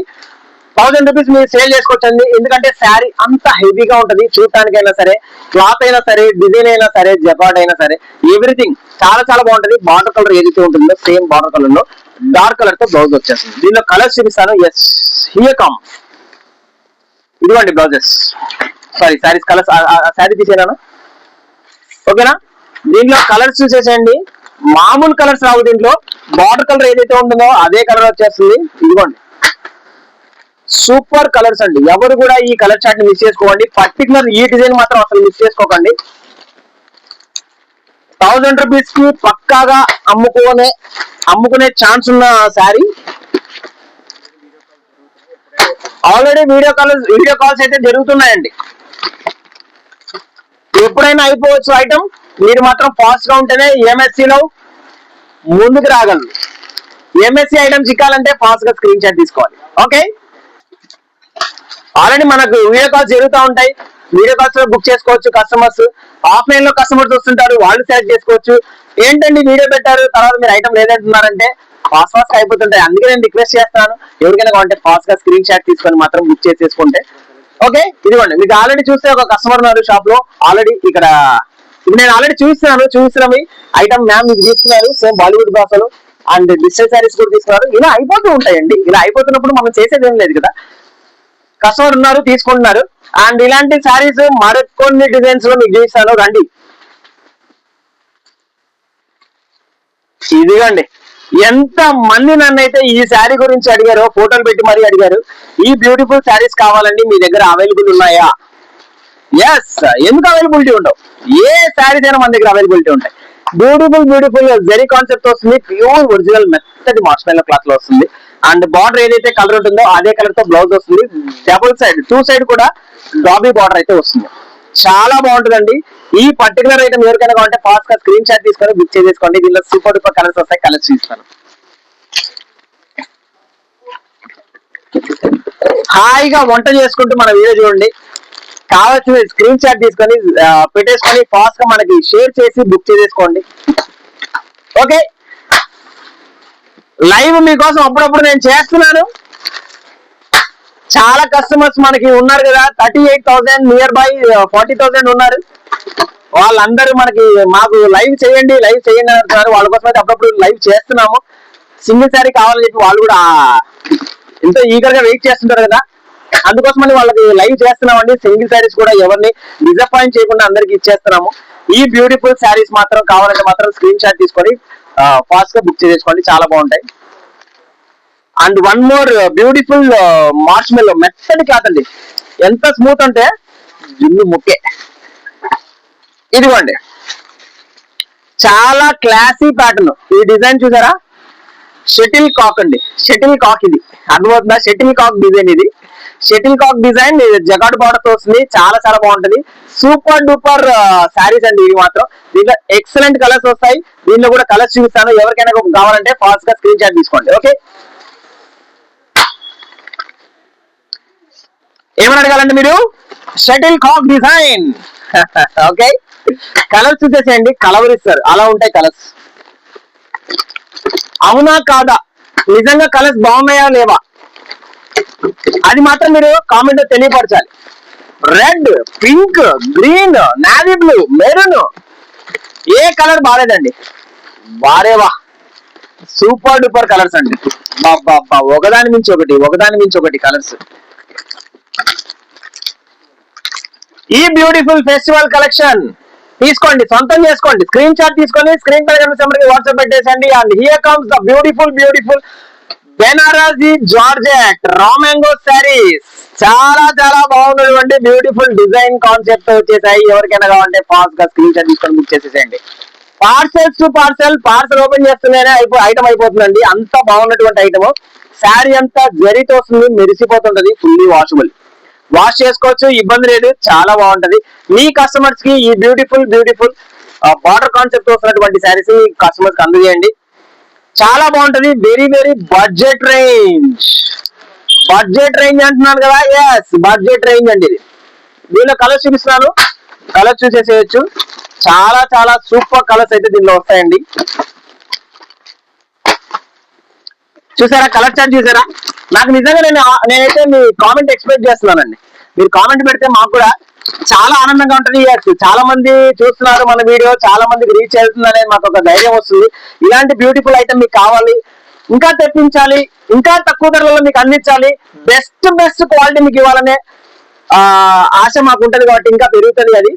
1000 rupees మీరు సేల్ చేసుకోవచ్చండి. ఎందుకంటే శారీ అంత హెవీగా ఉంటది. చూడటానికైనా సరే, క్లాత్ అయినా సరే, డిజైన్ అయినా సరే, జపాట్ అయినా సరే, ఎవ్రీథింగ్ చాలా చాలా బాగుంటది. బార్డర్ కలర్ ఏదైతే ఉంటుందో సేమ్ బార్డర్ కలర్ లో డార్క్ కలర్ తో బ్లౌజ్ వచ్చేస్తుంది. దీనిలో కలర్స్ చూపిస్తాను. Yes, here come. ఇదిగోండి blouses. Sorry, saris colours. Sari తీసేనా? ఓకేనా? దీంట్లో కలర్స్ చూసేసేయండి. మామూలు కలర్స్ రావు. దీంట్లో బార్డర్ కలర్ ఏదైతే ఉంటుందో అదే కలర్ వచ్చేస్తుంది. ఇదిగోండి, సూపర్ కలర్స్ అండి. ఎవరు కూడా ఈ కలర్ చార్ట్ ని మిస్ చేసుకోండి. పర్టికులర్ ఈ డిజైన్ మాత్రం అసలు మిస్ చేసుకోకండి. 1000 రూపీస్ కి పక్కాగా అమ్ముకునే ఛాన్స్ ఉన్న శారీ. ఆల్రెడీ వీడియో కాల్స్ అయితే జరుగుతున్నాయండి. ఎప్పుడైనా అయిపోవచ్చు ఐటమ్. మీరు మాత్రం ఫాస్ట్ గా ఉంటేనే ఎంఎస్సి లో ముందుకు రాగలరు. ఎంఎస్సి ఐటమ్ చిక్కాలంటే ఫాస్ట్ గా స్క్రీన్ షాట్ తీసుకోవాలి. ఓకే, ఆల్రెడీ మనకు వీడియో కాల్స్ జరుగుతూ ఉంటాయి. వీడియో కాల్స్ లో బుక్ చేసుకోవచ్చు. కస్టమర్స్ ఆఫ్లైన్ లో కస్టమర్స్ వస్తుంటారు, వాళ్ళు సెలెక్ట్ చేసుకోవచ్చు. ఏంటండి వీడియో పెట్టారు తర్వాత మీరు ఐటమ్ లేదంటున్నారంటే ఫాస్ట్ గా అయిపోతుంటాయి. అందుకే నేను రిక్వెస్ట్ చేస్తాను, ఎవరికైనా కావాలంటే ఫాస్ట్ గా స్క్రీన్ షాట్ తీసుకొని మాత్రం బుక్ చేసేసుకుంటే ఓకే. ఇదిగోండి మీకు ఆల్రెడీ చూస్తే ఒక కస్టమర్ ఉన్నారు షాప్ లో. ఆల్రెడీ ఇక్కడ ఇప్పుడు నేను ఆల్రెడీ చూస్తున్నాను ఐటమ్ మ్యామ్ మీకు తీసుకున్నారు సేమ్ బాలీవుడ్ భాషలో అండ్ డిజిటల్ శారీస్ కూడా తీసుకున్నారు. ఇలా అయిపోతూ ఉంటాయండి. ఇలా అయిపోతున్నప్పుడు మనం చేసేది ఏం లేదు కదా. కస్టమర్ ఉన్నారు తీసుకుంటున్నారు. అండ్ ఇలాంటి శారీస్ మరికొన్ని డిజైన్స్ లో మీకు చూపిస్తాను రండి. ఇదిగండి ఎంత మంది నన్ను అయితే ఈ శారీ గురించి అడిగారో, ఫోటోలు పెట్టి మరీ అడిగారు. ఈ బ్యూటిఫుల్ శారీస్ కావాలండి, మీ దగ్గర అవైలబుల్ ఉన్నాయా? ఎస్, ఎందుకు అవైలబిలిటీ ఉండవు? ఏ శారీస్ అయినా మన దగ్గర అవైలబిలిటీ ఉంటాయి. బ్యూటిఫుల్ జెరీ కాన్సెప్ట్ వస్తుంది, ప్యూర్ ఒరిజినల్ మెత్తటి మార్ష్మెల్లో క్లాత్ లో వస్తుంది. అండ్ బార్డర్ ఏదైతే కలర్ ఉంటుందో అదే కలర్ తో బ్లౌజ్ వస్తుంది. డబుల్ సైడ్ 2 సైడ్ కూడా డాబీ బార్డర్ అయితే వస్తుంది. చాలా బాగుంటుందండి. ఈ పర్టికులర్ ఐటమ్ ఎవరికైనా కావాలంటే ఫాస్ట్ గా స్క్రీన్ షాట్ తీసుకొని బుక్ చేసేసుకోండి. దీనిలో సూపర్ డూపర్ కలర్స్ వస్తాయి, కలర్స్ చూస్తాను. హాయిగా వంట చేసుకుంటూ మన వీడియో చూడండి. కావాల్సిన స్క్రీన్ షాట్ తీసుకొని పెట్టేసుకొని ఫాస్ట్ గా మనకి షేర్ చేసి బుక్ చేసేసుకోండి. ఓకే, లైవ్ మీకోసం అప్పుడప్పుడు నేను చేస్తున్నాను. చాలా కస్టమర్స్ మనకి ఉన్నారు కదా, 38,000 నియర్ బై 40,000 ఉన్నారు. వాళ్ళందరూ మాకు లైవ్ చేయండి అంటున్నారు. వాళ్ళ కోసం అయితే అప్పుడప్పుడు లైవ్ చేస్తున్నాము. సింగిల్ శారీ కావాలని చెప్పి వాళ్ళు కూడా ఎంతో ఈగర్ గా వెయిట్ చేస్తుంటారు కదా, అందుకోసం వాళ్ళకి లైవ్ చేస్తున్నామండి. సింగిల్ శారీస్ కూడా ఎవరిని డిసప్పాయింట్ చేయకుండా అందరికి ఇచ్చేస్తున్నాము. ఈ బ్యూటిఫుల్ శారీస్ మాత్రం కావాలంటే మాత్రం స్క్రీన్ షాట్ తీసుకొని ఫాస్ట్ గా బుక్ చేసేసుకోండి, చాలా బాగుంటాయి. అండ్ వన్ మోర్ బ్యూటిఫుల్ మార్ష్మెల్లో మెత్తటి క్లాత్ అండి, ఎంత స్మూత్ అంటే జున్ను ముక్కే. ఇదిగోండి చాలా క్లాసీ ప్యాటర్న్. ఈ డిజైన్ చూసారా, షటిల్ కాక్ అండి, షటిల్ కాక్. ఇది అర్థమవుతుందా? షటిల్ కాక్ డిజైన్. ఇది షటిల్ కాక్ డిజైన్ జగాడ్ బార్డర్ తో వస్తుంది. చాలా చాలా బాగుంటది. సూపర్ డూపర్ శారీస్ అండి ఇవి మాత్రం. దీంట్లో ఎక్సలెంట్ కలర్స్ వస్తాయి. దీనిలో కూడా కలర్స్ చూపిస్తాను, ఎవరికైనా కావాలంటే ఫాస్ట్ గా స్క్రీన్ షాట్ తీసుకోండి. ఓకే, ఏమని అడగాలండి మీరు? షటిల్ కాక్ డిజైన్. ఓకే, కలర్స్ చూసేసేయండి, కలవరిస్తారు. అలా ఉంటాయి కలర్స్. అవునా కాదా, నిజంగా కలర్స్ బాగున్నాయా లేవా అది మాత్రం మీరు కామెంట్ లో తెలియపరచాలి. Red, pink, green, navy blue, maroon, ఏ కలర్ బాలేదండి. బారేవా, సూపర్ డూపర్ కలర్స్ అండి. బాబా, ఒకదాని మించి ఒకటి కలర్స్. ఈ బ్యూటిఫుల్ ఫెస్టివల్ కలెక్షన్ తీసుకోండి, సొంతం చేసుకోండి. స్క్రీన్ షాట్ తీసుకొని స్క్రీన్ పై వాట్సాప్ పెట్టేసండి. And here comes the beautiful Banarasi georgette raw mango saris. చాలా చాలా బాగున్నటువంటి బ్యూటిఫుల్ డిజైన్ కాన్సెప్ట్ వచ్చేసాయి. ఎవరికైనా కావాలంటే ఫాస్ట్ గా స్క్రీన్ షాట్ తీసుకొని బుక్ చేసేసేయండి. పార్సల్ ఓపెన్ చేస్తూనే ఐటమ్ అయిపోతుందండి. అంత బాగున్నటువంటి ఐటమ్. శారీ అంతా జరీతో వస్తుంది, మెరిసిపోతుంటది. ఫుల్లీ వాషబుల్, వాష్ చేసుకోవచ్చు, ఇబ్బంది లేదు. చాలా బాగుంటది. మీ కస్టమర్స్ కి ఈ బ్యూటిఫుల్ బార్డర్ కాన్సెప్ట్ వస్తున్నటువంటి శారీస్ మీ కస్టమర్స్ కి అందజేయండి. చాలా బాగుంటది. వెరీ బడ్జెట్ రేంజ్ అంటున్నాను కదా. ఎస్, బడ్జెట్ రేంజ్ అండి ఇది. దీనిలో కలర్స్ చూపిస్తున్నాను, కలర్స్ చూసేసేయచ్చు. చాలా చాలా సూపర్ కలర్స్ అయితే దీనిలో వస్తాయండి. చూసారా, కలర్ చార్ట్ చూసారా? నాకు నిజంగా నేనైతే మీ కామెంట్ ఎక్స్పెక్ట్ చేస్తున్నానండి. మీరు కామెంట్ పెడితే మాకు కూడా చాలా ఆనందంగా ఉంటుంది. చాలా మంది చూస్తున్నారు మన వీడియో, చాలా మందికి రీచ్ అవుతుంది అనేది మాకు ఒక ధైర్యం వస్తుంది. ఇలాంటి బ్యూటిఫుల్ ఐటమ్ మీకు కావాలి, ఇంకా తెప్పించాలి, ఇంకా తక్కువ ధరలలో మీకు అందించాలి, బెస్ట్ క్వాలిటీ మీకు ఇవ్వాలనే ఆశ మాకు ఉంటుంది. కాబట్టి ఇంకా పెరుగుతుంది అది.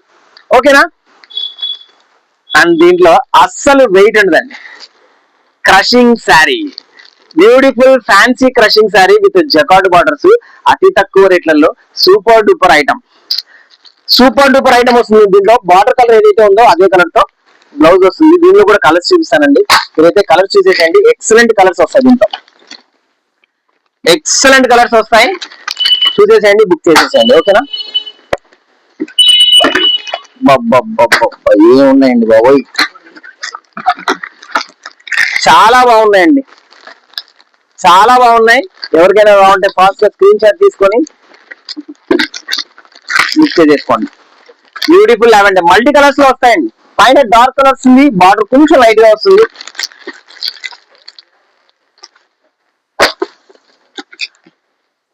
ఓకేనా? అండ్ దీంట్లో అస్సలు వెయిట్ ఉండదండి. Crushing sari, beautiful fancy crushing sari with jacquard borders, అతి తక్కువ రేట్లలో సూపర్ డూపర్ ఐటమ్ వస్తుంది. దీంట్లో బార్డర్ కలర్ ఏదైతే ఉందో అదే కలర్ తో బ్లౌజ్ వస్తుంది. దీనిలో కూడా కలర్స్ చూపిస్తానండి. మీరైతే కలర్స్ చూసేసేయండి. ఎక్సలెంట్ కలర్స్ వస్తాయి, దీంట్లో ఎక్సలెంట్ కలర్స్ వస్తాయి. చూసేసేయండి, బుక్ చేసేసేయండి. ఓకేనా? ఏమున్నాయండి బాబోయ్, చాలా బాగున్నాయండి, చాలా బాగున్నాయి. ఎవరికైనా బాగుంటే ఫాస్ట్ గా స్క్రీన్ షాట్ తీసుకొని మిక్స్ చేసుకోండి. బ్యూటిఫుల్ లావెండర్ మల్టీ కలర్స్ లో వస్తాయండి. పైన డార్క్ కలర్స్ ఉంది, బార్డర్ కొంచెం లైట్ గా వస్తుంది.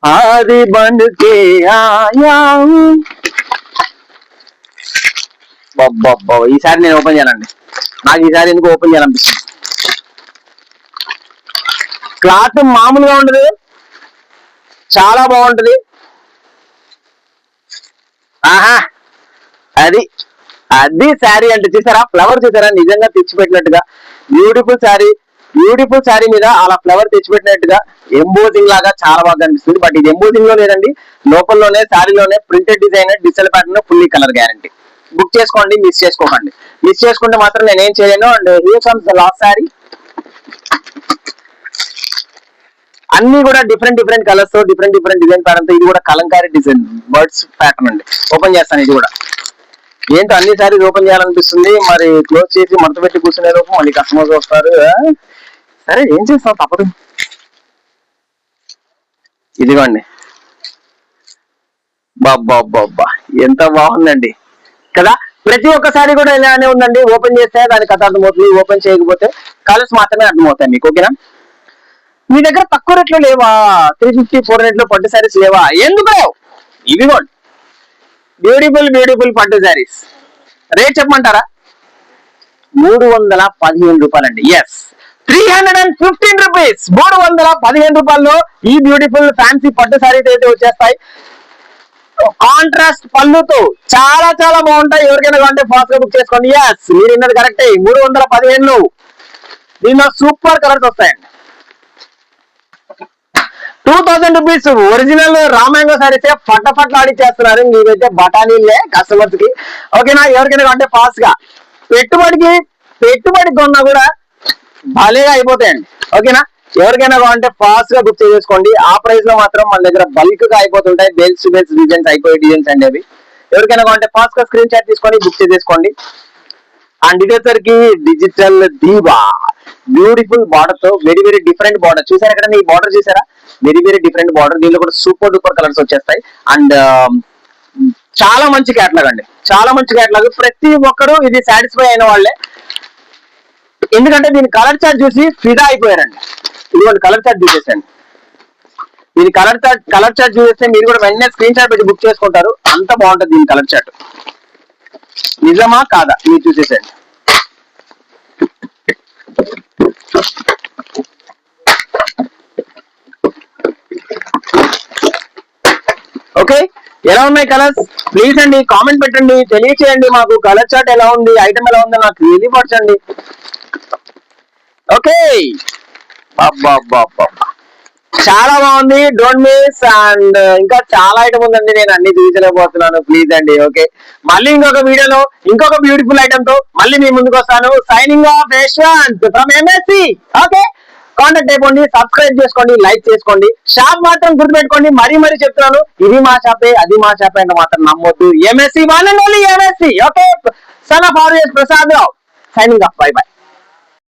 ఆది బండ్కే ఆయా. ఈసారి నేను ఓపెన్ చేయాలండి. నాకు ఈసారి ఎందుకు ఓపెన్ చేయాలనిపిస్తుంది. క్లాత్ మామూలుగా ఉండదు, చాలా బాగుంటది. ఆహా, అది అది శారీ అంటే చూసారా, ఫ్లవర్ చూసారా, నిజంగా తెచ్చిపెట్టినట్టుగా బ్యూటిఫుల్ శారీ. బ్యూటిఫుల్ శారీ మీద అలా ఫ్లవర్ తెచ్చిపెట్టినట్టుగా ఎంబోజింగ్ లాగా చాలా బాగా కనిపిస్తుంది. బట్ ఇది ఎంబోజింగ్ లో లేదండి, లోపలలోనే శారీలోనే printed design, digital pattern, fully colour guarantee. Book చేసుకోండి, మిస్ చేసుకోకండి. మిస్ చేసుకుంటే మాత్రం నేనేం చేయలేను. And here comes the last sari. అన్ని కూడా డిఫరెంట్ డిఫరెంట్ కలర్స్ తో డిఫరెంట్ డిఫరెంట్ డిజైన్ ప్యాటర్న్ తో. ఇది కూడా కలంకారీ డిజైన్ బర్డ్స్ ప్యాటర్న్ అండి. ఓపెన్ చేస్తాను. ఇది కూడా ఏంటో అన్ని సారీస్ ఓపెన్ చేయాలనిపిస్తుంది. మరి క్లోజ్ చేసి మడత పెట్టి కూర్చునే లోపు మళ్ళీ కస్టమర్స్ వస్తారు. సరే ఏం చేస్తాం, తప్పదు. ఇదిగోండి, బాబ్బా ఎంత బాగుందండి కదా. ప్రతి ఒక్కసారి కూడా ఇలానే ఉందండి. ఓపెన్ చేస్తే దాని కథ అర్థమవుతుంది, ఓపెన్ చేయకపోతే కలర్స్ మాత్రమే అర్థమవుతాయి మీకు. ఓకేనా, మీ దగ్గర తక్కువ రేట్లు లేవా? 350, 400 పట్టు శారీస్ లేవా? ఎందుకు లేవు? ఇవిగోండి బ్యూటిఫుల్ బ్యూటిఫుల్ పట్టు శారీస్. రేట్ చెప్పమంటారా? 315 రూపాయలండి. Yes, 315 rupees. 315 రూపాయల్లో ఈ బ్యూటిఫుల్ ఫ్యాన్సీ పట్టు శారీస్ అయితే వచ్చేస్తాయి. కాంట్రాస్ట్ పళ్ళుతో చాలా చాలా బాగుంటాయి. ఎవరికైనా కావాలంటే ఫాస్ట్ గా బుక్ చేసుకోండి. ఎస్, మీరు విన్నది కరెక్టే, 315. దీనిలో సూపర్ కలర్స్ వస్తాయండి. 2000 రూపీస్ ఒరిజినల్ రామాంగో సారీస్ ఫటాఫట్ ఆడిచ్చేస్తున్నారు. మీరైతే బఠానీలే కస్టమర్స్ కి. ఓకేనా, ఎవరికైనా అంటే ఫాస్ట్ గా పెట్టుబడి కొన్నా కూడా భలేగా అయిపోతాయండి. ఓకేనా, ఎవరికైనా అంటే ఫాస్ట్ గా బుక్ చేసుకోండి. ఆ ప్రైస్ లో మాత్రం మన దగ్గర బల్క్ గా అయిపోతుంటాయి. బేల్స్ టు బేల్స్ డిజైన్స్ అయిపోయే డిజైన్స్ అండి అవి. ఎవరికైనా అంటే ఫాస్ట్ గా స్క్రీన్ షాట్ తీసుకొని బుక్ చేసుకోండి. అండ్ ఇదేసరికి డిజిటల్ దీవా బ్యూటిఫుల్ బార్డర్ తో వెరీ వెరీ డిఫరెంట్ బార్డర్. చూసారా ఎక్కడ ఈ బార్డర్ చూసారా, వెరీ వెరీ డిఫరెంట్ బార్డర్. దీనిలో కూడా సూపర్ డూపర్ కలర్స్ వచ్చేస్తాయి. అండ్ చాలా మంచి క్యాటలాగ్ అండి, చాలా మంచి క్యాటలాగ్. ప్రతి ఒక్కరు ఇది సాటిస్ఫై అయిన వాళ్ళే, ఎందుకంటే దీని కలర్ చార్ట్ చూసి ఫిదా అయిపోయారండి. ఇదిగోండి కలర్ చార్ట్ చూసేసండి. దీని కలర్ చార్ట్ చూసేస్తే మీరు కూడా వెంటనే స్క్రీన్ షాట్ పెట్టి బుక్ చేసుకుంటారు. అంత బాగుంటుంది దీని కలర్ చార్ట్. నిజమా కాదా మీరు చూసేసండి. ఓకే, ఎలా ఉన్నాయి కలర్స్? ప్లీజ్ అండి కామెంట్ పెట్టండి, తెలియచేయండి మాకు. కలర్ చార్ట్ ఎలా ఉంది, ఐటమ్ ఎలా ఉందో నాకు తెలియపరచండి. ఓకే, చాలా బాగుంది, డోంట్ మిస్. అండ్ ఇంకా చాలా ఐటమ్ ఉందండి, నేను అన్ని చూపించలేకపోతున్నాను. ప్లీజ్ అండి. ఓకే, మళ్ళీ ఇంకొక వీడియోలో ఇంకొక బ్యూటిఫుల్ ఐటమ్ తో మళ్ళీ మీ ముందుకు వస్తాను. Signing off Yashwant from MSc. Okay, contact అయిపోండి, సబ్స్క్రైబ్ చేసుకోండి, లైక్ చేసుకోండి. షాప్ మాత్రం గుర్తుపెట్టుకోండి, మరీ చెప్తున్నాను, ఇది మా షాపే అది మా షాపే అంటే మాత్రం నమ్మొద్దు. MSc, one and only MSc. Okay, son of RS Prasad Rao signing off. By by.